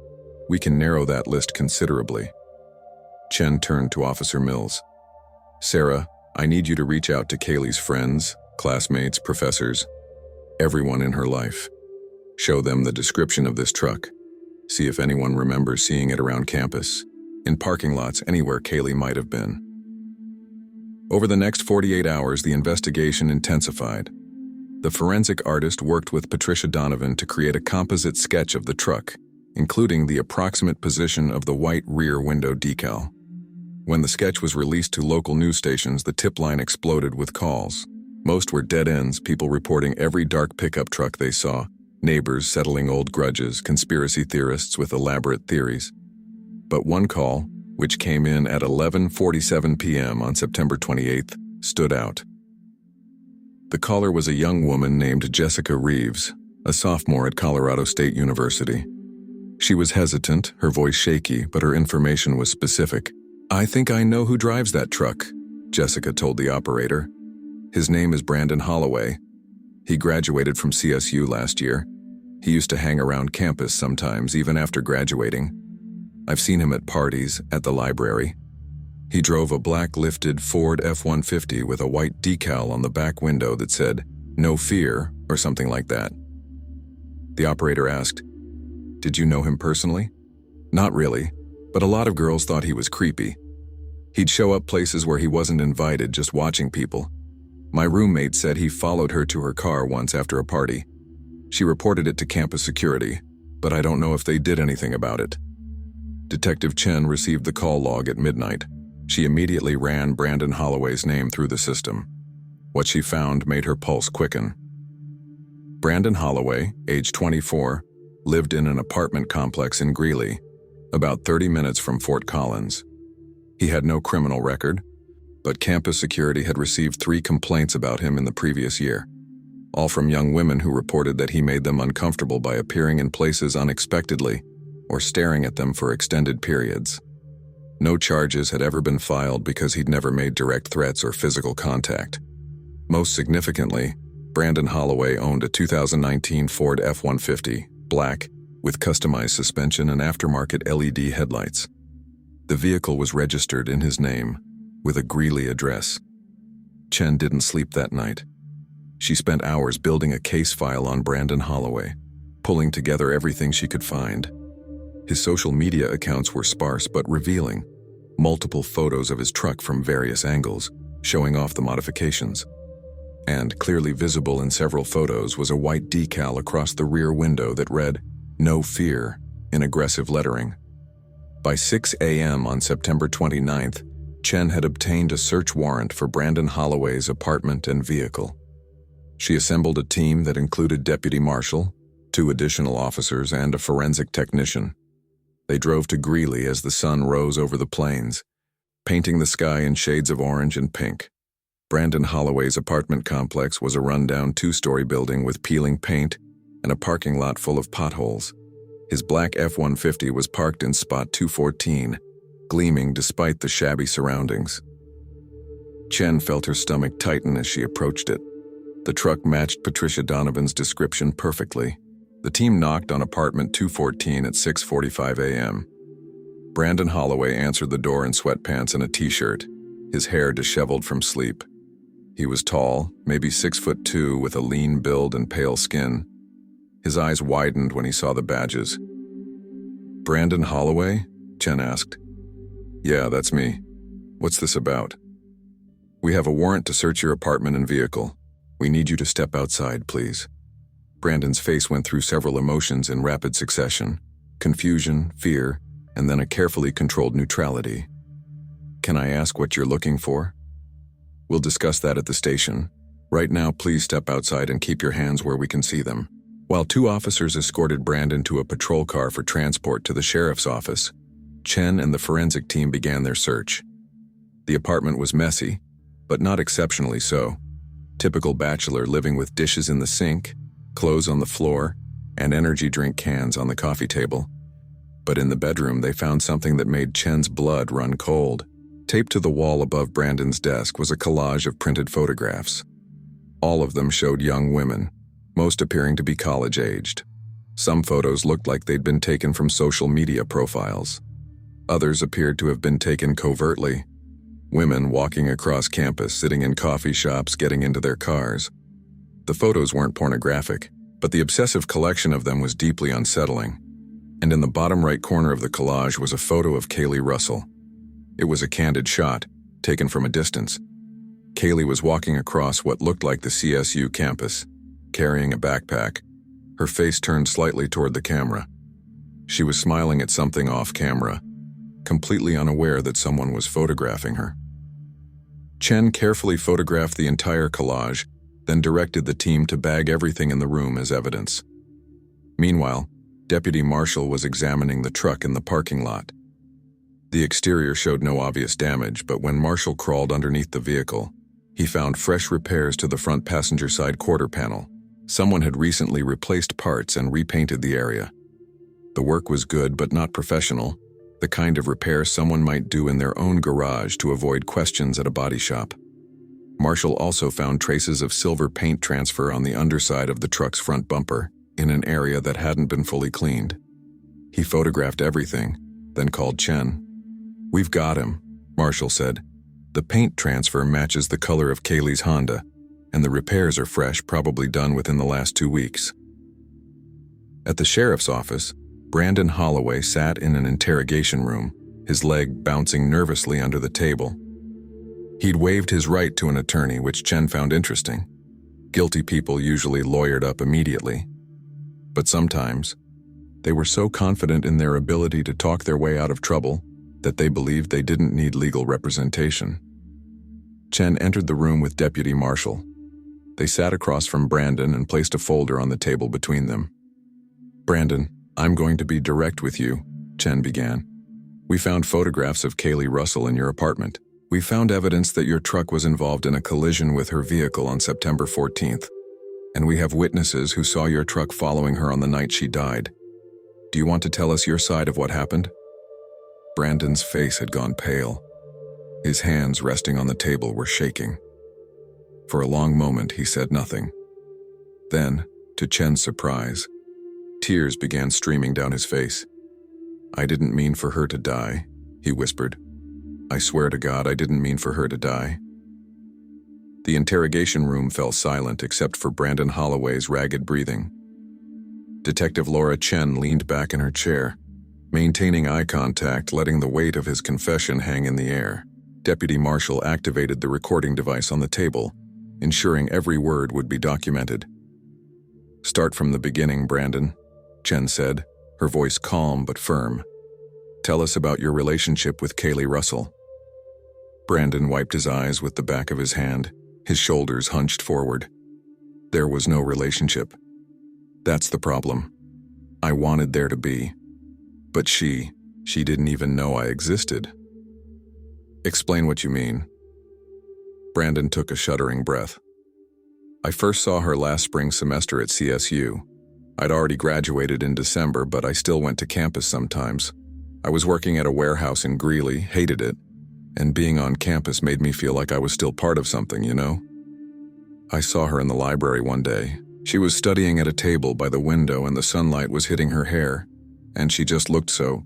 we can narrow that list considerably. Chen turned to Officer Mills. Sarah, I need you to reach out to Kaylee's friends, classmates, professors, everyone in her life. Show them the description of this truck. See if anyone remembers seeing it around campus, in parking lots, anywhere Kaylee might have been. Over the next 48 hours, the investigation intensified. The forensic artist worked with Patricia Donovan to create a composite sketch of the truck, including the approximate position of the white rear window decal. When the sketch was released to local news stations, the tip line exploded with calls. Most were dead ends, people reporting every dark pickup truck they saw, neighbors settling old grudges, conspiracy theorists with elaborate theories. But one call, which came in at 11:47 p.m. on September 28th, stood out. The caller was a young woman named Jessica Reeves, a sophomore at Colorado State University. She was hesitant, her voice shaky, but her information was specific. I think I know who drives that truck, Jessica told the operator. His name is Brandon Holloway. He graduated from CSU last year. He used to hang around campus sometimes, even after graduating. I've seen him at parties, at the library. He drove a black lifted Ford F-150 with a white decal on the back window that said, "No fear," or something like that. The operator asked, "Did you know him personally?" "Not really, but a lot of girls thought he was creepy. He'd show up places where he wasn't invited, just watching people. My roommate said he followed her to her car once after a party. She reported it to campus security, but I don't know if they did anything about it." Detective Chen received the call log at midnight. She immediately ran Brandon Holloway's name through the system. What she found made her pulse quicken. Brandon Holloway, age 24, lived in an apartment complex in Greeley, about 30 minutes from Fort Collins. He had no criminal record, but campus security had received 3 complaints about him in the previous year, all from young women who reported that he made them uncomfortable by appearing in places unexpectedly or staring at them for extended periods. No charges had ever been filed because he'd never made direct threats or physical contact. Most significantly, Brandon Holloway owned a 2019 Ford F-150, black, with customized suspension and aftermarket LED headlights. The vehicle was registered in his name, with a Greeley address. Chen didn't sleep that night. She spent hours building a case file on Brandon Holloway, pulling together everything she could find. His social media accounts were sparse but revealing. Multiple photos of his truck from various angles, showing off the modifications. And clearly visible in several photos was a white decal across the rear window that read, "No Fear," in aggressive lettering. By 6 a.m. on September 29th, Chen had obtained a search warrant for Brandon Holloway's apartment and vehicle. She assembled a team that included Deputy Marshal, 2 additional officers, and a forensic technician. They drove to Greeley as the sun rose over the plains, painting the sky in shades of orange and pink. Brandon Holloway's apartment complex was a rundown 2-story building with peeling paint and a parking lot full of potholes. His black F-150 was parked in spot 214, gleaming despite the shabby surroundings. Chen felt her stomach tighten as she approached it. The truck matched Patricia Donovan's description perfectly. The team knocked on apartment 214 at 6:45 a.m. Brandon Holloway answered the door in sweatpants and a t-shirt, his hair disheveled from sleep. He was tall, maybe 6'2", with a lean build and pale skin. His eyes widened when he saw the badges. "Brandon Holloway?" Chen asked. "Yeah, that's me. What's this about?" "We have a warrant to search your apartment and vehicle. We need you to step outside, please." Brandon's face went through several emotions in rapid succession: confusion, fear, and then a carefully controlled neutrality. "Can I ask what you're looking for?" "We'll discuss that at the station. Right now, please step outside and keep your hands where we can see them." While 2 officers escorted Brandon to a patrol car for transport to the sheriff's office, Chen and the forensic team began their search. The apartment was messy, but not exceptionally so. Typical bachelor living with dishes in the sink, clothes on the floor, and energy drink cans on the coffee table. But in the bedroom, they found something that made Chen's blood run cold. Taped to the wall above Brandon's desk was a collage of printed photographs. All of them showed young women, most appearing to be college-aged. Some photos looked like they'd been taken from social media profiles. Others appeared to have been taken covertly. Women walking across campus, sitting in coffee shops, getting into their cars. The photos weren't pornographic, but the obsessive collection of them was deeply unsettling. And in the bottom right corner of the collage was a photo of Kaylee Russell. It was a candid shot, taken from a distance. Kaylee was walking across what looked like the CSU campus, carrying a backpack, her face turned slightly toward the camera. She was smiling at something off camera, completely unaware that someone was photographing her. Chen carefully photographed the entire collage, then directed the team to bag everything in the room as evidence. Meanwhile, Deputy Marshal was examining the truck in the parking lot. The exterior showed no obvious damage, but when Marshal crawled underneath the vehicle, he found fresh repairs to the front passenger side quarter panel. Someone had recently replaced parts and repainted the area. The work was good but not professional, the kind of repair someone might do in their own garage to avoid questions at a body shop. Marshall also found traces of silver paint transfer on the underside of the truck's front bumper, in an area that hadn't been fully cleaned. He photographed everything, then called Chen. "We've got him," Marshall said. "The paint transfer matches the color of Kaylee's Honda, and the repairs are fresh, probably done within the last 2 weeks." At the sheriff's office, Brandon Holloway sat in an interrogation room, his leg bouncing nervously under the table. He'd waived his right to an attorney, which Chen found interesting. Guilty people usually lawyered up immediately. But sometimes, they were so confident in their ability to talk their way out of trouble that they believed they didn't need legal representation. Chen entered the room with Deputy Marshal. They sat across from Brandon and placed a folder on the table between them. "Brandon, I'm going to be direct with you," Chen began. "We found photographs of Kaylee Russell in your apartment. We found evidence that your truck was involved in a collision with her vehicle on September 14th. And we have witnesses who saw your truck following her on the night she died. Do you want to tell us your side of what happened?" Brandon's face had gone pale. His hands resting on the table were shaking. For a long moment, he said nothing. Then, to Chen's surprise, tears began streaming down his face. "I didn't mean for her to die," he whispered. "I swear to God, I didn't mean for her to die." The interrogation room fell silent except for Brandon Holloway's ragged breathing. Detective Laura Chen leaned back in her chair, maintaining eye contact, letting the weight of his confession hang in the air. Deputy Marshal activated the recording device on the table, ensuring every word would be documented. "Start from the beginning, Brandon," Chen said, her voice calm but firm. "Tell us about your relationship with Kaylee Russell." Brandon wiped his eyes with the back of his hand, his shoulders hunched forward. There was no relationship. That's the problem. I wanted there to be. But she didn't even know I existed. "Explain what you mean." Brandon took a shuddering breath. "I first saw her last spring semester at CSU. I'd already graduated in December, but I still went to campus sometimes. I was working at a warehouse in Greeley, hated it, and being on campus made me feel like I was still part of something, you know? I saw her in the library one day. She was studying at a table by the window and the sunlight was hitting her hair, and she just looked so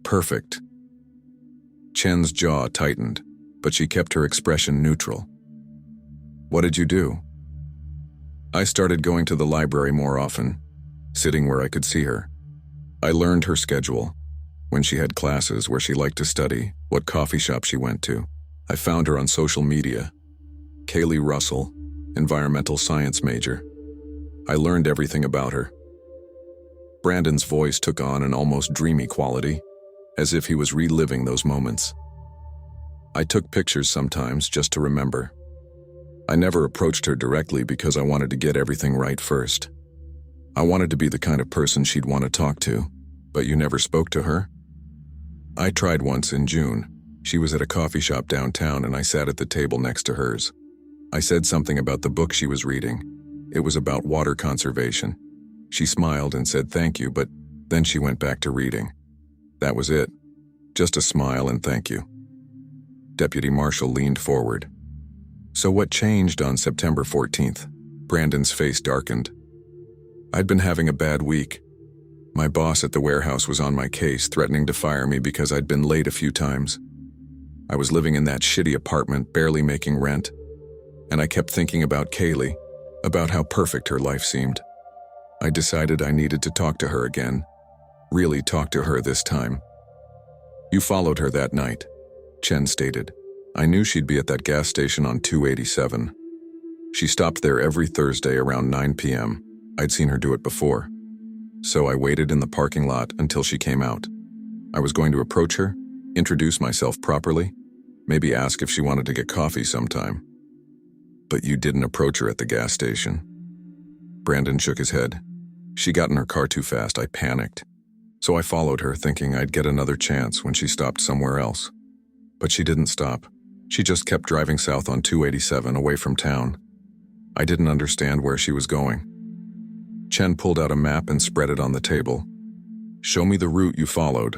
perfect." Chen's jaw tightened, but she kept her expression neutral. "What did you do?" "I started going to the library more often, sitting where I could see her. I learned her schedule, when she had classes, where she liked to study, what coffee shop she went to. I found her on social media. Kaylee Russell, environmental science major. I learned everything about her." Brandon's voice took on an almost dreamy quality, as if he was reliving those moments. "I took pictures sometimes just to remember. I never approached her directly because I wanted to get everything right first. I wanted to be the kind of person she'd want to talk to. But you never spoke to her?" "I tried once in June. She was at a coffee shop downtown and I sat at the table next to hers. I said something about the book she was reading. It was about water conservation. She smiled and said thank you, but then she went back to reading. That was it. Just a smile and thank you." Deputy Marshal leaned forward. "So what changed on September 14th? Brandon's face darkened. "I'd been having a bad week. My boss at the warehouse was on my case, threatening to fire me because I'd been late a few times. I was living in that shitty apartment, barely making rent. And I kept thinking about Kaylee, about how perfect her life seemed. I decided I needed to talk to her again. Really talk to her this time." "You followed her that night," Chen stated. "I knew she'd be at that gas station on 287. She stopped there every Thursday around 9 p.m. I'd seen her do it before. So I waited in the parking lot until she came out. I was going to approach her, introduce myself properly, maybe ask if she wanted to get coffee sometime. But you didn't approach her at the gas station." Brandon shook his head. "She got in her car too fast. I panicked. So I followed her, thinking I'd get another chance when she stopped somewhere else. But she didn't stop. She just kept driving south on 287 away from town. I didn't understand where she was going." Chen pulled out a map and spread it on the table. "Show me the route you followed."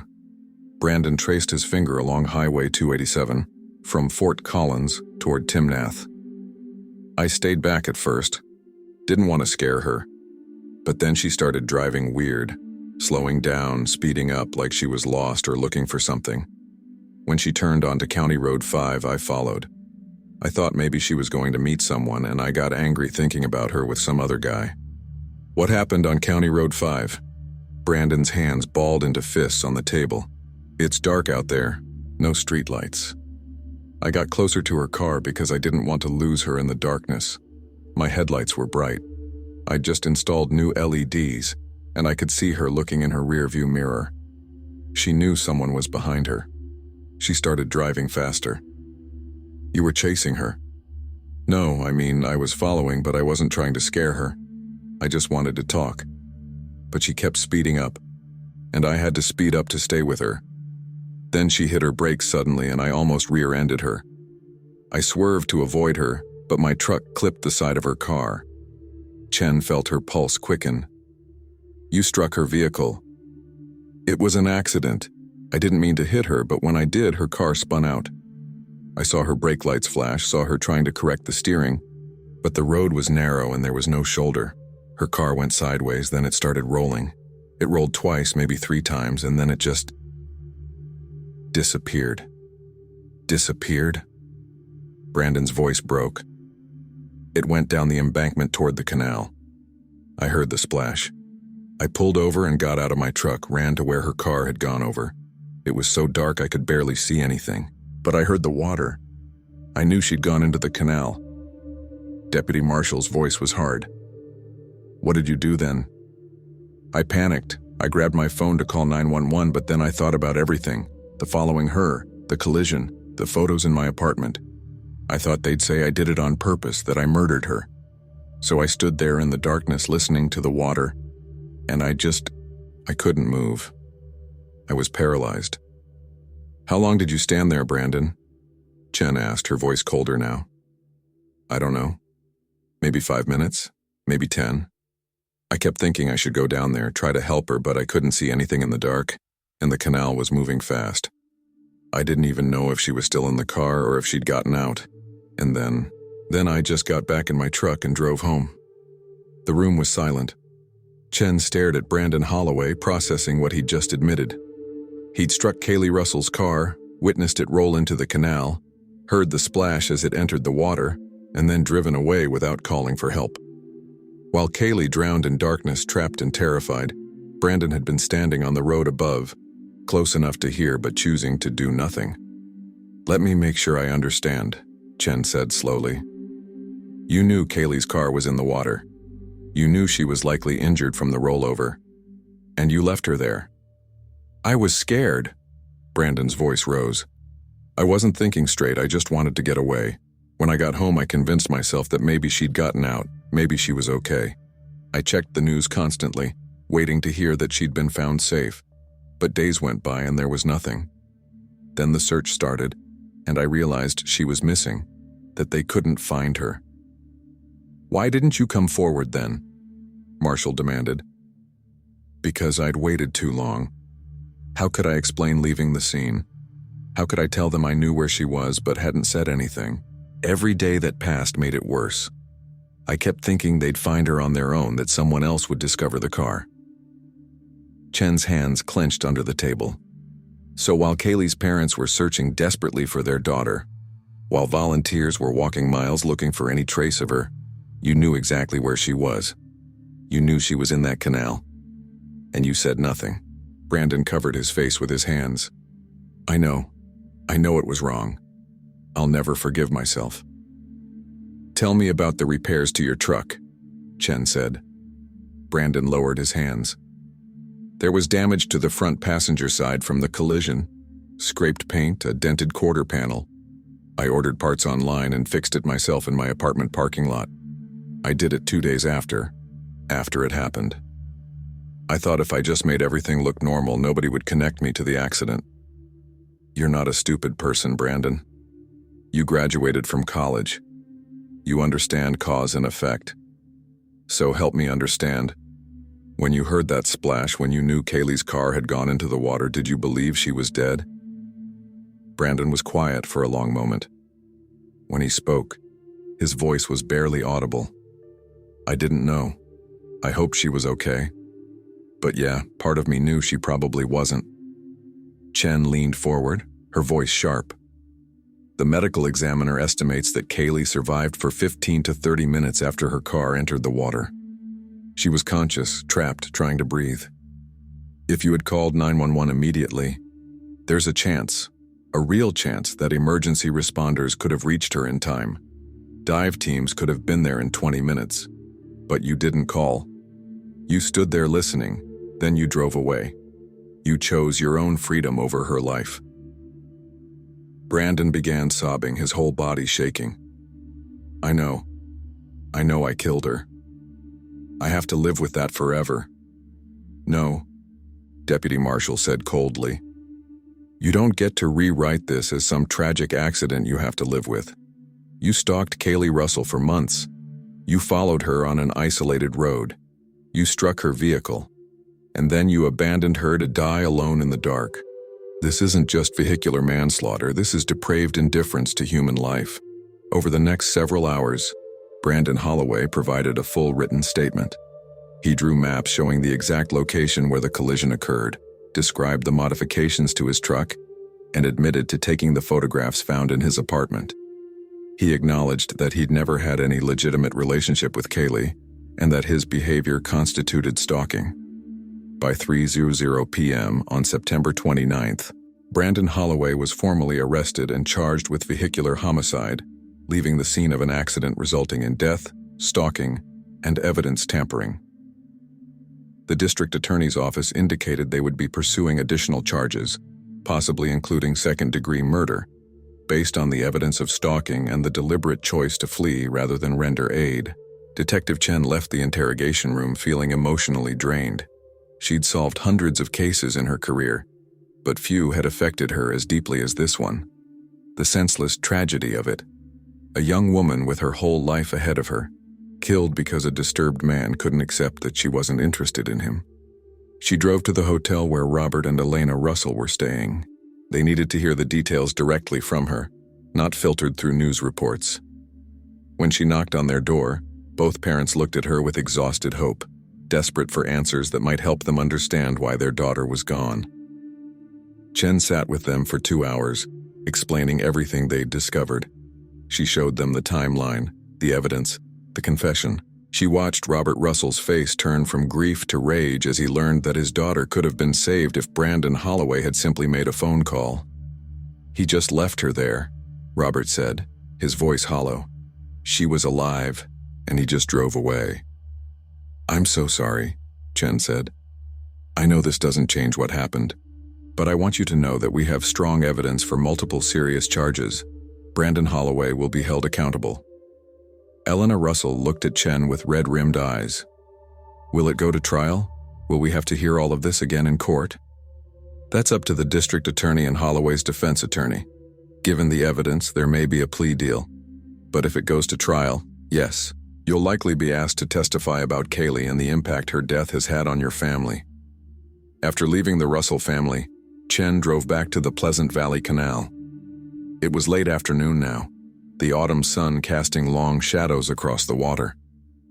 Brandon traced his finger along Highway 287, from Fort Collins toward Timnath. "I stayed back at first. Didn't want to scare her. But then she started driving weird, slowing down, speeding up like she was lost or looking for something. When she turned onto County Road 5, I followed. I thought maybe she was going to meet someone, and I got angry thinking about her with some other guy." "What happened on County Road 5? Brandon's hands balled into fists on the table. "It's dark out there. No streetlights. I got closer to her car because I didn't want to lose her in the darkness. My headlights were bright. I'd just installed new LEDs, and I could see her looking in her rearview mirror. She knew someone was behind her. She started driving faster." "You were chasing her?" "No, I was following, but I wasn't trying to scare her. I just wanted to talk. But she kept speeding up, and I had to speed up to stay with her. Then she hit her brakes suddenly and I almost rear-ended her. I swerved to avoid her, but my truck clipped the side of her car." Chen felt her pulse quicken. "You struck her vehicle." "It was an accident. I didn't mean to hit her, but when I did, her car spun out. I saw her brake lights flash, saw her trying to correct the steering, but the road was narrow and there was no shoulder. Her car went sideways, then it started rolling. It rolled twice, maybe 3 times, and then it just disappeared." "Disappeared?" Brandon's voice broke. It went down the embankment toward the canal. I heard the splash. I pulled over and got out of my truck, ran to where her car had gone over. It was so dark I could barely see anything, but I heard the water. I knew she'd gone into the canal. Deputy Marshal's voice was hard. What did you do then? I panicked. I grabbed my phone to call 911, but then I thought about everything. The following her, the collision, the photos in my apartment. I thought they'd say I did it on purpose, that I murdered her. So I stood there in the darkness listening to the water, and I couldn't move. I was paralyzed. How long did you stand there, Brandon? Chen asked, her voice colder now. I don't know. Maybe 5 minutes, maybe 10. I kept thinking I should go down there, try to help her, but I couldn't see anything in the dark, and the canal was moving fast. I didn't even know if she was still in the car or if she'd gotten out. And then I just got back in my truck and drove home. The room was silent. Chen stared at Brandon Holloway, processing what he'd just admitted. He'd struck Kaylee Russell's car, witnessed it roll into the canal, heard the splash as it entered the water, and then driven away without calling for help. While Kaylee drowned in darkness, trapped and terrified, Brandon had been standing on the road above, close enough to hear but choosing to do nothing. Let me make sure I understand, Chen said slowly. You knew Kaylee's car was in the water. You knew she was likely injured from the rollover. And you left her there. I was scared. Brandon's voice rose. I wasn't thinking straight, I just wanted to get away. When I got home, I convinced myself that maybe she'd gotten out, maybe she was okay. I checked the news constantly, waiting to hear that she'd been found safe. But days went by and there was nothing. Then the search started, and I realized she was missing, that they couldn't find her. Why didn't you come forward then? Marshall demanded. Because I'd waited too long. How could I explain leaving the scene? How could I tell them I knew where she was but hadn't said anything? Every day that passed made it worse. I kept thinking they'd find her on their own, that someone else would discover the car. Chen's hands clenched under the table. So while Kaylee's parents were searching desperately for their daughter, while volunteers were walking miles looking for any trace of her, you knew exactly where she was. You knew she was in that canal. And you said nothing. Brandon covered his face with his hands. I know it was wrong. I'll never forgive myself. Tell me about the repairs to your truck, Chen said. Brandon lowered his hands. There was damage to the front passenger side from the collision. Scraped paint, a dented quarter panel. I ordered parts online and fixed it myself in my apartment parking lot. I did it 2 days after it happened. I thought if I just made everything look normal, nobody would connect me to the accident. You're not a stupid person, Brandon. You graduated from college. You understand cause and effect. So help me understand. When you heard that splash, when you knew Kaylee's car had gone into the water, did you believe she was dead? Brandon was quiet for a long moment. When he spoke, his voice was barely audible. I didn't know. I hoped she was okay. But yeah, part of me knew she probably wasn't. Chen leaned forward, her voice sharp. The medical examiner estimates that Kaylee survived for 15 to 30 minutes after her car entered the water. She was conscious, trapped, trying to breathe. If you had called 911 immediately, there's a chance, a real chance, that emergency responders could have reached her in time. Dive teams could have been there in 20 minutes. But you didn't call. You stood there listening, then you drove away. You chose your own freedom over her life. Brandon began sobbing, his whole body shaking. I know I killed her. I have to live with that forever. No, Deputy Marshall said coldly. You don't get to rewrite this as some tragic accident you have to live with. You stalked Kaylee Russell for months. You followed her on an isolated road. You struck her vehicle. And then you abandoned her to die alone in the dark. This isn't just vehicular manslaughter, this is depraved indifference to human life. Over the next several hours, Brandon Holloway provided a full written statement. He drew maps showing the exact location where the collision occurred, described the modifications to his truck, and admitted to taking the photographs found in his apartment. He acknowledged that he'd never had any legitimate relationship with Kaylee and that his behavior constituted stalking. By 3:00 p.m. on September 29th, Brandon Holloway was formally arrested and charged with vehicular homicide, leaving the scene of an accident resulting in death, stalking, and evidence tampering. The district attorney's office indicated they would be pursuing additional charges, possibly including second-degree murder, based on the evidence of stalking and the deliberate choice to flee rather than render aid. Detective Chen left the interrogation room feeling emotionally drained. She'd solved hundreds of cases in her career, but few had affected her as deeply as this one. The senseless tragedy of it. A young woman with her whole life ahead of her, killed because a disturbed man couldn't accept that she wasn't interested in him. She drove to the hotel where Robert and Elena Russell were staying. They needed to hear the details directly from her, not filtered through news reports. When she knocked on their door, both parents looked at her with exhausted hope, desperate for answers that might help them understand why their daughter was gone. Chen sat with them for 2 hours, explaining everything they'd discovered. She showed them the timeline, the evidence, the confession. She watched Robert Russell's face turn from grief to rage as he learned that his daughter could have been saved if Brandon Holloway had simply made a phone call. "He just left her there," Robert said, his voice hollow. "She was alive, and he just drove away." "I'm so sorry," Chen said. "I know this doesn't change what happened, but I want you to know that we have strong evidence for multiple serious charges. Brandon Holloway will be held accountable." Elena Russell looked at Chen with red-rimmed eyes. "Will it go to trial? Will we have to hear all of this again in court?" "That's up to the district attorney and Holloway's defense attorney. Given the evidence, there may be a plea deal. But if it goes to trial, yes, you'll likely be asked to testify about Kaylee and the impact her death has had on your family." After leaving the Russell family, Chen drove back to the Pleasant Valley Canal. It was late afternoon now, the autumn sun casting long shadows across the water.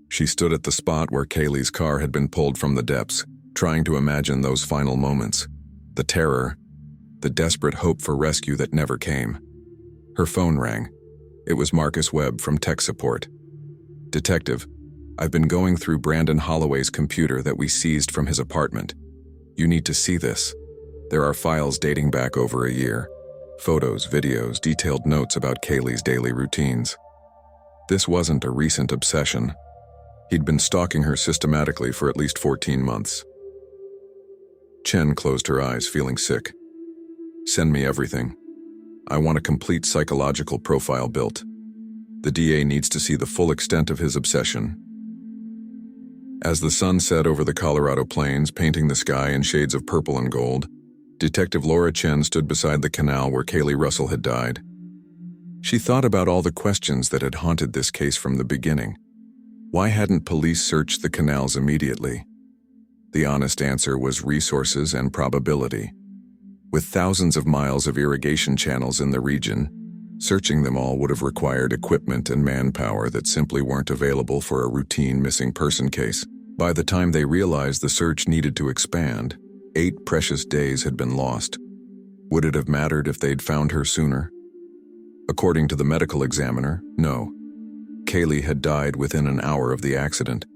She stood at the spot where Kaylee's car had been pulled from the depths, trying to imagine those final moments. The terror, the desperate hope for rescue that never came. Her phone rang. It was Marcus Webb from tech support. "Detective, I've been going through Brandon Holloway's computer that we seized from his apartment. You need to see this. There are files dating back over a year. Photos, videos, detailed notes about Kaylee's daily routines. This wasn't a recent obsession. He'd been stalking her systematically for at least 14 months. Chen closed her eyes, feeling sick. "Send me everything. I want a complete psychological profile built. The DA needs to see the full extent of his obsession." As the sun set over the Colorado plains, painting the sky in shades of purple and gold, Detective Laura Chen stood beside the canal where Kaylee Russell had died. She thought about all the questions that had haunted this case from the beginning. Why hadn't police searched the canals immediately? The honest answer was resources and probability. With thousands of miles of irrigation channels in the region, searching them all would have required equipment and manpower that simply weren't available for a routine missing person case. By the time they realized the search needed to expand, 8 precious days had been lost. Would it have mattered if they'd found her sooner? According to the medical examiner, no. Kaylee had died within an hour of the accident.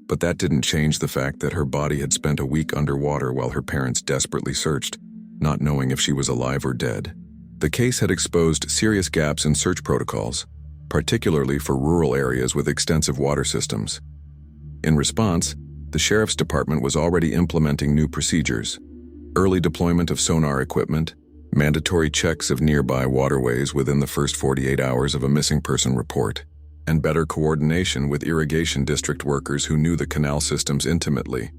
But that didn't change the fact that her body had spent a week underwater while her parents desperately searched, not knowing if she was alive or dead. The case had exposed serious gaps in search protocols, particularly for rural areas with extensive water systems. In response, the sheriff's department was already implementing new procedures: early deployment of sonar equipment, mandatory checks of nearby waterways within the first 48 hours of a missing person report, and better coordination with irrigation district workers who knew the canal systems intimately.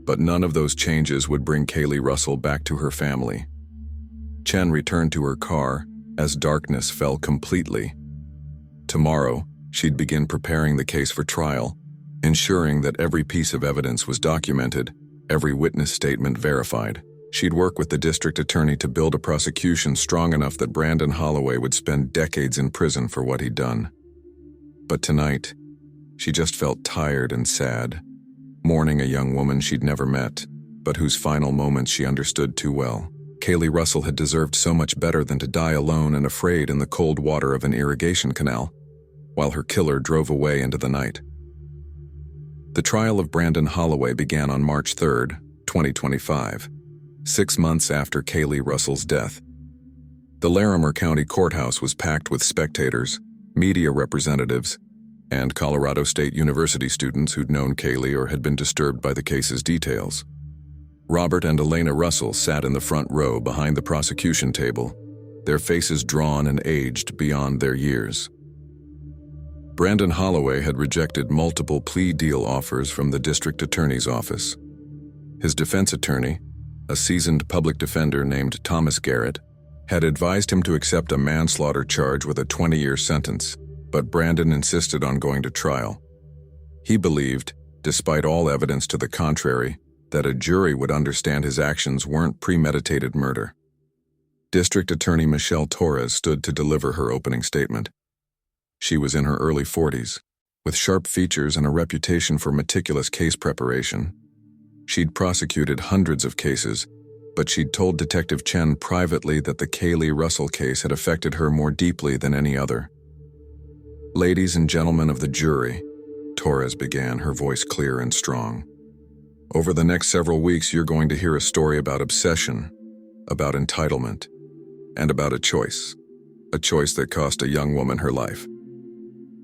But none of those changes would bring Kaylee Russell back to her family. Chen returned to her car as darkness fell completely. Tomorrow, she'd begin preparing the case for trial, ensuring that every piece of evidence was documented, every witness statement verified. She'd work with the district attorney to build a prosecution strong enough that Brandon Holloway would spend decades in prison for what he'd done. But tonight, she just felt tired and sad, mourning a young woman she'd never met, but whose final moments she understood too well. Kaylee Russell had deserved so much better than to die alone and afraid in the cold water of an irrigation canal, while her killer drove away into the night. The trial of Brandon Holloway began on March 3, 2025, 6 months after Kaylee Russell's death. The Larimer County Courthouse was packed with spectators, media representatives, and Colorado State University students who'd known Kaylee or had been disturbed by the case's details. Robert and Elena Russell sat in the front row behind the prosecution table, their faces drawn and aged beyond their years. Brandon Holloway had rejected multiple plea deal offers from the district attorney's office. His defense attorney, a seasoned public defender named Thomas Garrett, had advised him to accept a manslaughter charge with a 20-year sentence, but Brandon insisted on going to trial. He believed, despite all evidence to the contrary, that a jury would understand his actions weren't premeditated murder. District Attorney Michelle Torres stood to deliver her opening statement. She was in her early 40s, with sharp features and a reputation for meticulous case preparation. She'd prosecuted hundreds of cases, but she'd told Detective Chen privately that the Kaylee Russell case had affected her more deeply than any other. "Ladies and gentlemen of the jury," Torres began, her voice clear and strong. "Over the next several weeks, you're going to hear a story about obsession, about entitlement, and about a choice that cost a young woman her life.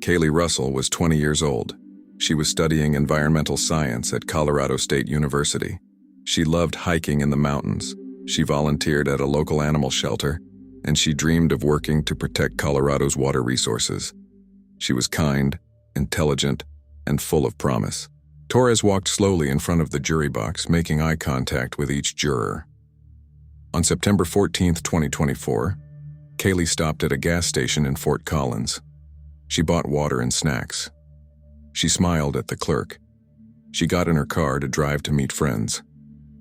Kaylee Russell was 20 years old. She was studying environmental science at Colorado State University. She loved hiking in the mountains. She volunteered at a local animal shelter, and she dreamed of working to protect Colorado's water resources. She was kind, intelligent, and full of promise." Torres walked slowly in front of the jury box, making eye contact with each juror. On September 14, 2024, Kaylee stopped at a gas station in Fort Collins. She bought water and snacks. She smiled at the clerk. She got in her car to drive to meet friends.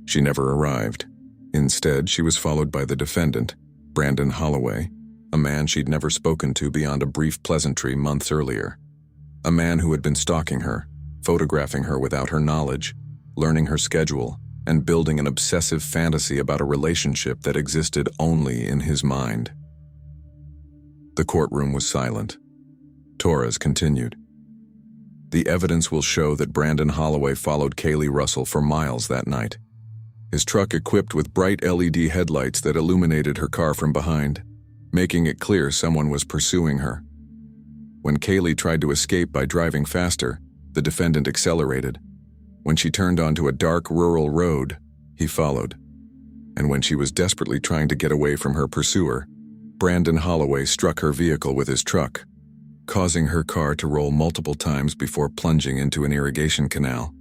She never arrived. Instead, she was followed by the defendant, Brandon Holloway, a man she'd never spoken to beyond a brief pleasantry months earlier. A man who had been stalking her, photographing her without her knowledge, learning her schedule, and building an obsessive fantasy about a relationship that existed only in his mind. The courtroom was silent. Torres continued. "The evidence will show that Brandon Holloway followed Kaylee Russell for miles that night. His truck equipped with bright LED headlights that illuminated her car from behind, making it clear someone was pursuing her. When Kaylee tried to escape by driving faster, the defendant accelerated. When she turned onto a dark rural road, he followed. And when she was desperately trying to get away from her pursuer, Brandon Holloway struck her vehicle with his truck, causing her car to roll multiple times before plunging into an irrigation canal."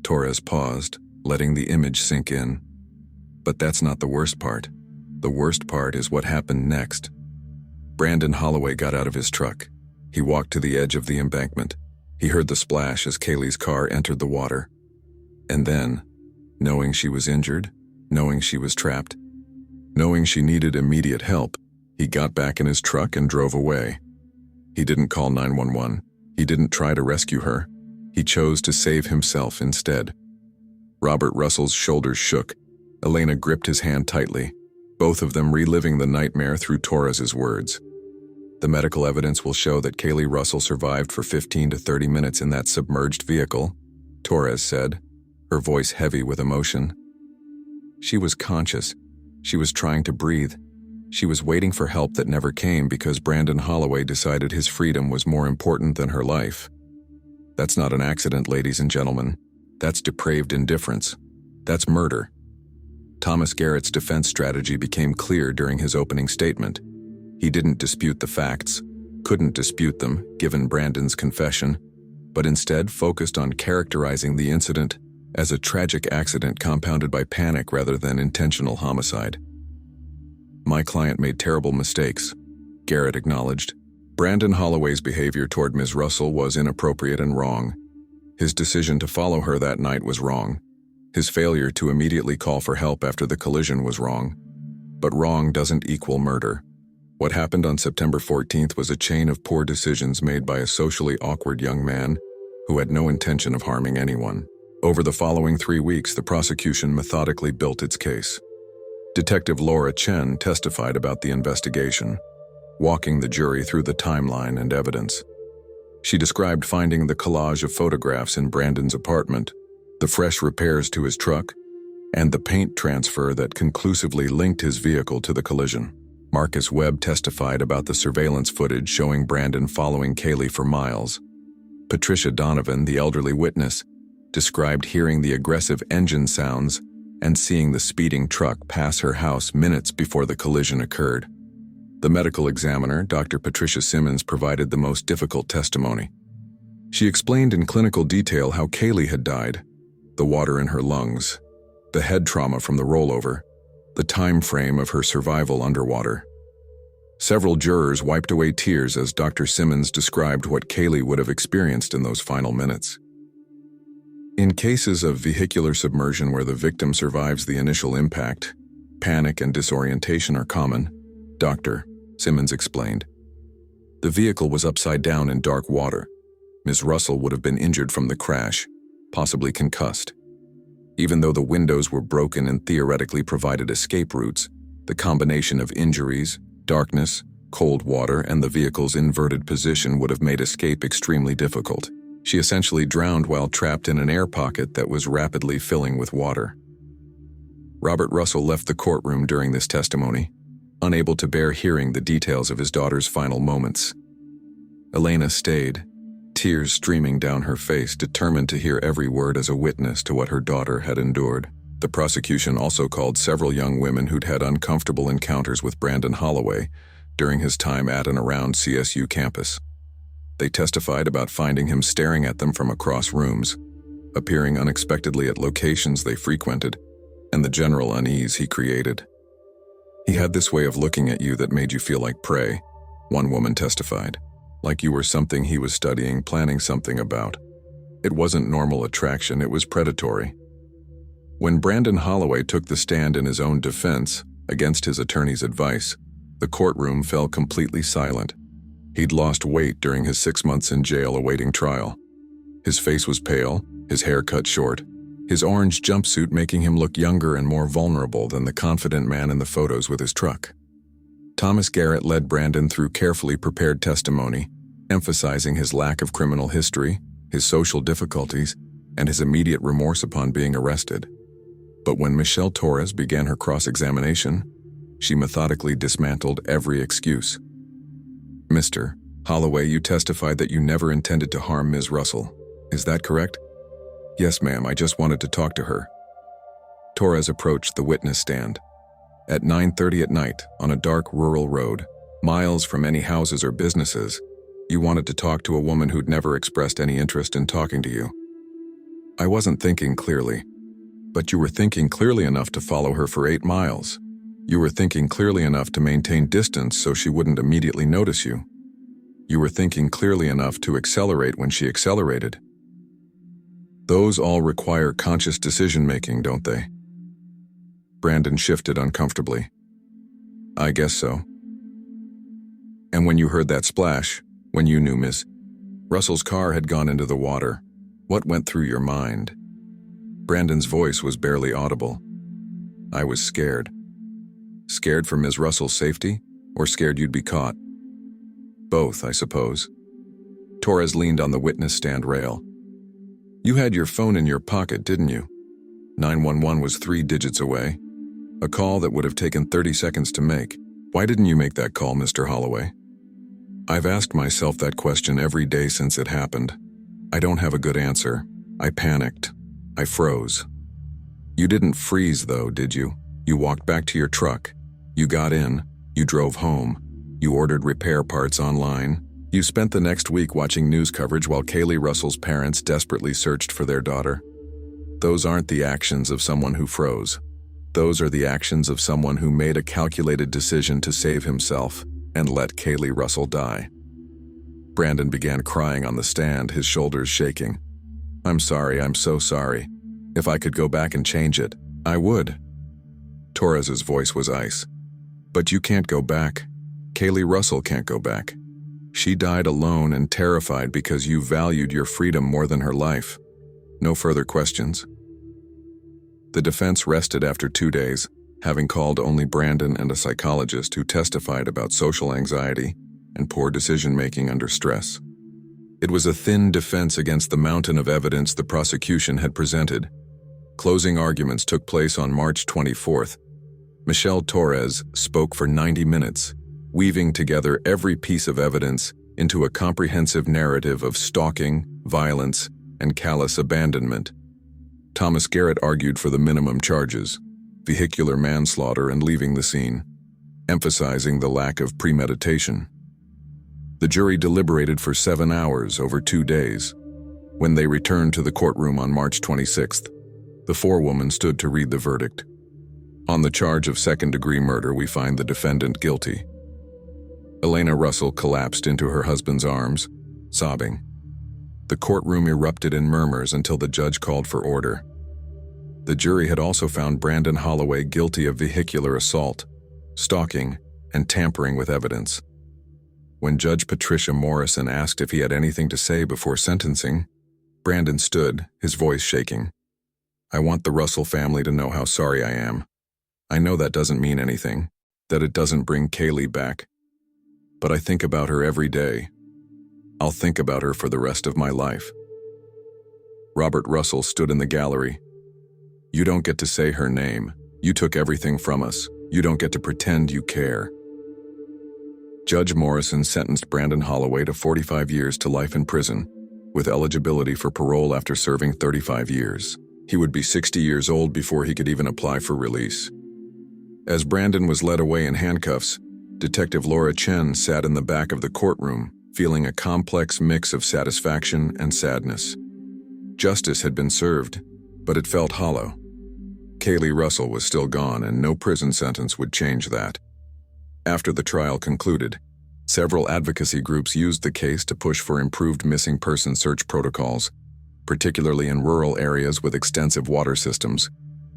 Torres paused, letting the image sink in. But that's not the worst part. The worst part is what happened next. Brandon Holloway got out of his truck. He walked to the edge of the embankment. He heard the splash as Kaylee's car entered the water. And then, knowing she was injured, knowing she was trapped, knowing she needed immediate help, he got back in his truck and drove away. He didn't call 911. He didn't try to rescue her. He chose to save himself instead. Robert Russell's shoulders shook. Elena gripped his hand tightly, both of them reliving the nightmare through Torres's words. "The medical evidence will show that Kaylee Russell survived for 15 to 30 minutes in that submerged vehicle," Torres said, her voice heavy with emotion. "She was conscious. She was trying to breathe. She was waiting for help that never came because Brandon Holloway decided his freedom was more important than her life. That's not an accident, ladies and gentlemen. That's depraved indifference. That's murder." Thomas Garrett's defense strategy became clear during his opening statement. He didn't dispute the facts, couldn't dispute them given Brandon's confession, but instead focused on characterizing the incident as a tragic accident compounded by panic rather than intentional homicide. "My client made terrible mistakes," Garrett acknowledged. "Brandon Holloway's behavior toward Ms. Russell was inappropriate and wrong. His decision to follow her that night was wrong. His failure to immediately call for help after the collision was wrong. But wrong doesn't equal murder. What happened on September 14th was a chain of poor decisions made by a socially awkward young man who had no intention of harming anyone." Over the following 3 weeks, the prosecution methodically built its case. Detective Laura Chen testified about the investigation, walking the jury through the timeline and evidence. She described finding the collage of photographs in Brandon's apartment, the fresh repairs to his truck, and the paint transfer that conclusively linked his vehicle to the collision. Marcus Webb testified about the surveillance footage showing Brandon following Kaylee for miles. Patricia Donovan, the elderly witness, described hearing the aggressive engine sounds and seeing the speeding truck pass her house minutes before the collision occurred. The medical examiner, Dr. Patricia Simmons, provided the most difficult testimony. She explained in clinical detail how Kaylee had died, the water in her lungs, the head trauma from the rollover, the time frame of her survival underwater. Several jurors wiped away tears as Dr. Simmons described what Kaylee would have experienced in those final minutes. In cases of vehicular submersion where the victim survives the initial impact, panic and disorientation are common, Dr. Simmons explained. The vehicle was upside down in dark water. Ms. Russell would have been injured from the crash, possibly concussed. Even though the windows were broken and theoretically provided escape routes, the combination of injuries, darkness, cold water, and the vehicle's inverted position would have made escape extremely difficult. She essentially drowned while trapped in an air pocket that was rapidly filling with water. Robert Russell left the courtroom during this testimony, unable to bear hearing the details of his daughter's final moments. Elena stayed, tears streaming down her face, determined to hear every word as a witness to what her daughter had endured. The prosecution also called several young women who'd had uncomfortable encounters with Brandon Holloway during his time at and around CSU campus. They testified about finding him staring at them from across rooms, appearing unexpectedly at locations they frequented, and the general unease he created. "He had this way of looking at you that made you feel like prey," one woman testified, "like you were something he was studying, planning something about. It wasn't normal attraction, it was predatory." When Brandon Holloway took the stand in his own defense, against his attorney's advice, the courtroom fell completely silent. He'd lost weight during his 6 months in jail awaiting trial. His face was pale, his hair cut short, his orange jumpsuit making him look younger and more vulnerable than the confident man in the photos with his truck. Thomas Garrett led Brandon through carefully prepared testimony, emphasizing his lack of criminal history, his social difficulties, and his immediate remorse upon being arrested. But when Michelle Torres began her cross-examination, she methodically dismantled every excuse. "Mr. Holloway, you testified that you never intended to harm Ms. Russell. Is that correct?" "Yes, ma'am, I just wanted to talk to her." Torres approached the witness stand. At 9:30 at night, on a dark rural road, miles from any houses or businesses, you wanted to talk to a woman who'd never expressed any interest in talking to you. "I wasn't thinking clearly." "But you were thinking clearly enough to follow her for 8 miles. You were thinking clearly enough to maintain distance so she wouldn't immediately notice you. You were thinking clearly enough to accelerate when she accelerated. Those all require conscious decision-making, don't they?" Brandon shifted uncomfortably. "I guess so." "And when you heard that splash, when you knew Miss Russell's car had gone into the water, what went through your mind?" Brandon's voice was barely audible. "I was scared." "Scared for Ms. Russell's safety, or scared you'd be caught?" "Both, I suppose." Torres leaned on the witness stand rail. "You had your phone in your pocket, didn't you? 911 was 3 digits away. A call that would have taken 30 seconds to make. Why didn't you make that call, Mr. Holloway?" "I've asked myself that question every day since it happened. I don't have a good answer. I panicked. I froze." "You didn't freeze though, did you? You walked back to your truck. You got in. You drove home. You ordered repair parts online. You spent the next week watching news coverage while Kaylee Russell's parents desperately searched for their daughter. Those aren't the actions of someone who froze. Those are the actions of someone who made a calculated decision to save himself and let Kaylee Russell die." Brandon began crying on the stand, his shoulders shaking. "I'm sorry, I'm so sorry. If I could go back and change it, I would." Torres's voice was ice. "But you can't go back. Kaylee Russell can't go back. She died alone and terrified because you valued your freedom more than her life. No further questions." The defense rested after 2 days, having called only Brandon and a psychologist who testified about social anxiety and poor decision-making under stress. It was a thin defense against the mountain of evidence the prosecution had presented. Closing arguments took place on March 24th. Michelle Torres spoke for 90 minutes, weaving together every piece of evidence into a comprehensive narrative of stalking, violence, and callous abandonment. Thomas Garrett argued for the minimum charges, vehicular manslaughter and leaving the scene, emphasizing the lack of premeditation. The jury deliberated for 7 hours over 2 days. When they returned to the courtroom on March 26th, the forewoman stood to read the verdict. On the charge of second-degree murder, we find the defendant guilty. Elena Russell collapsed into her husband's arms, sobbing. The courtroom erupted in murmurs until the judge called for order. The jury had also found Brandon Holloway guilty of vehicular assault, stalking, and tampering with evidence. When Judge Patricia Morrison asked if he had anything to say before sentencing, Brandon stood, his voice shaking. "I want the Russell family to know how sorry I am. I know that doesn't mean anything, that it doesn't bring Kaylee back. But I think about her every day. I'll think about her for the rest of my life." Robert Russell stood in the gallery. "You don't get to say her name. You took everything from us. You don't get to pretend you care." Judge Morrison sentenced Brandon Holloway to 45 years to life in prison, with eligibility for parole after serving 35 years. He would be 60 years old before he could even apply for release. As Brandon was led away in handcuffs, Detective Laura Chen sat in the back of the courtroom, feeling a complex mix of satisfaction and sadness. Justice had been served, but it felt hollow. Kaylee Russell was still gone, and no prison sentence would change that. After the trial concluded, several advocacy groups used the case to push for improved missing person search protocols, particularly in rural areas with extensive water systems.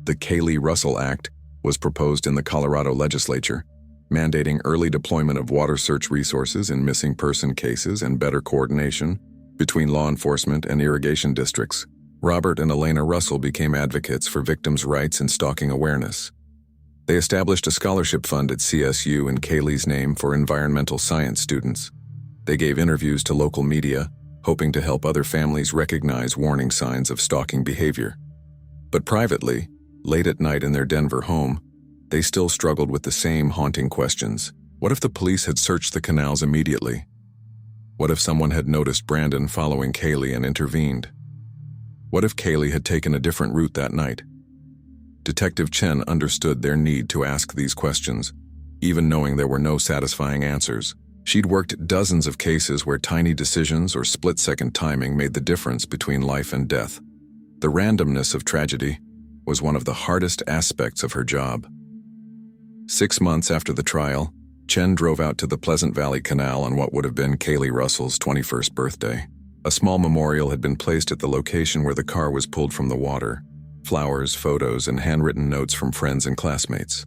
The Kaylee Russell Act was proposed in the Colorado legislature, mandating early deployment of water search resources in missing person cases and better coordination between law enforcement and irrigation districts. Robert and Elena Russell became advocates for victims' rights and stalking awareness. They established a scholarship fund at CSU in Kaylee's name for environmental science students. They gave interviews to local media, hoping to help other families recognize warning signs of stalking behavior. But privately, late at night in their Denver home, they still struggled with the same haunting questions. What if the police had searched the canals immediately? What if someone had noticed Brandon following Kaylee and intervened? What if Kaylee had taken a different route that night? Detective Chen understood their need to ask these questions, even knowing there were no satisfying answers. She'd worked dozens of cases where tiny decisions or split-second timing made the difference between life and death. The randomness of tragedy was one of the hardest aspects of her job. 6 months after the trial, Chen drove out to the Pleasant Valley Canal on what would have been Kaylee Russell's 21st birthday. A small memorial had been placed at the location where the car was pulled from the water. Flowers, photos, and handwritten notes from friends and classmates.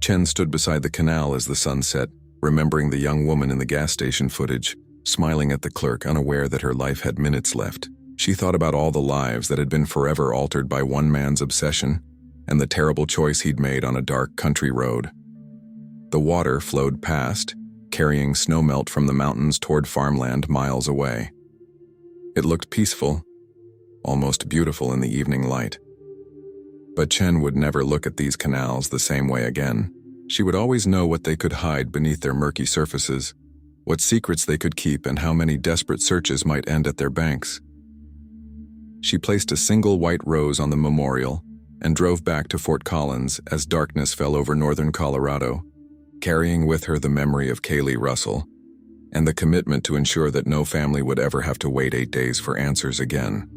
Chen stood beside the canal as the sun set, remembering the young woman in the gas station footage, smiling at the clerk, unaware that her life had minutes left. She thought about all the lives that had been forever altered by one man's obsession, and the terrible choice he'd made on a dark country road. The water flowed past, carrying snowmelt from the mountains toward farmland miles away. It looked peaceful, almost beautiful in the evening light. But Chen would never look at these canals the same way again. She would always know what they could hide beneath their murky surfaces, what secrets they could keep, and how many desperate searches might end at their banks. She placed a single white rose on the memorial and drove back to Fort Collins as darkness fell over northern Colorado, carrying with her the memory of Kaylee Russell and the commitment to ensure that no family would ever have to wait 8 days for answers again.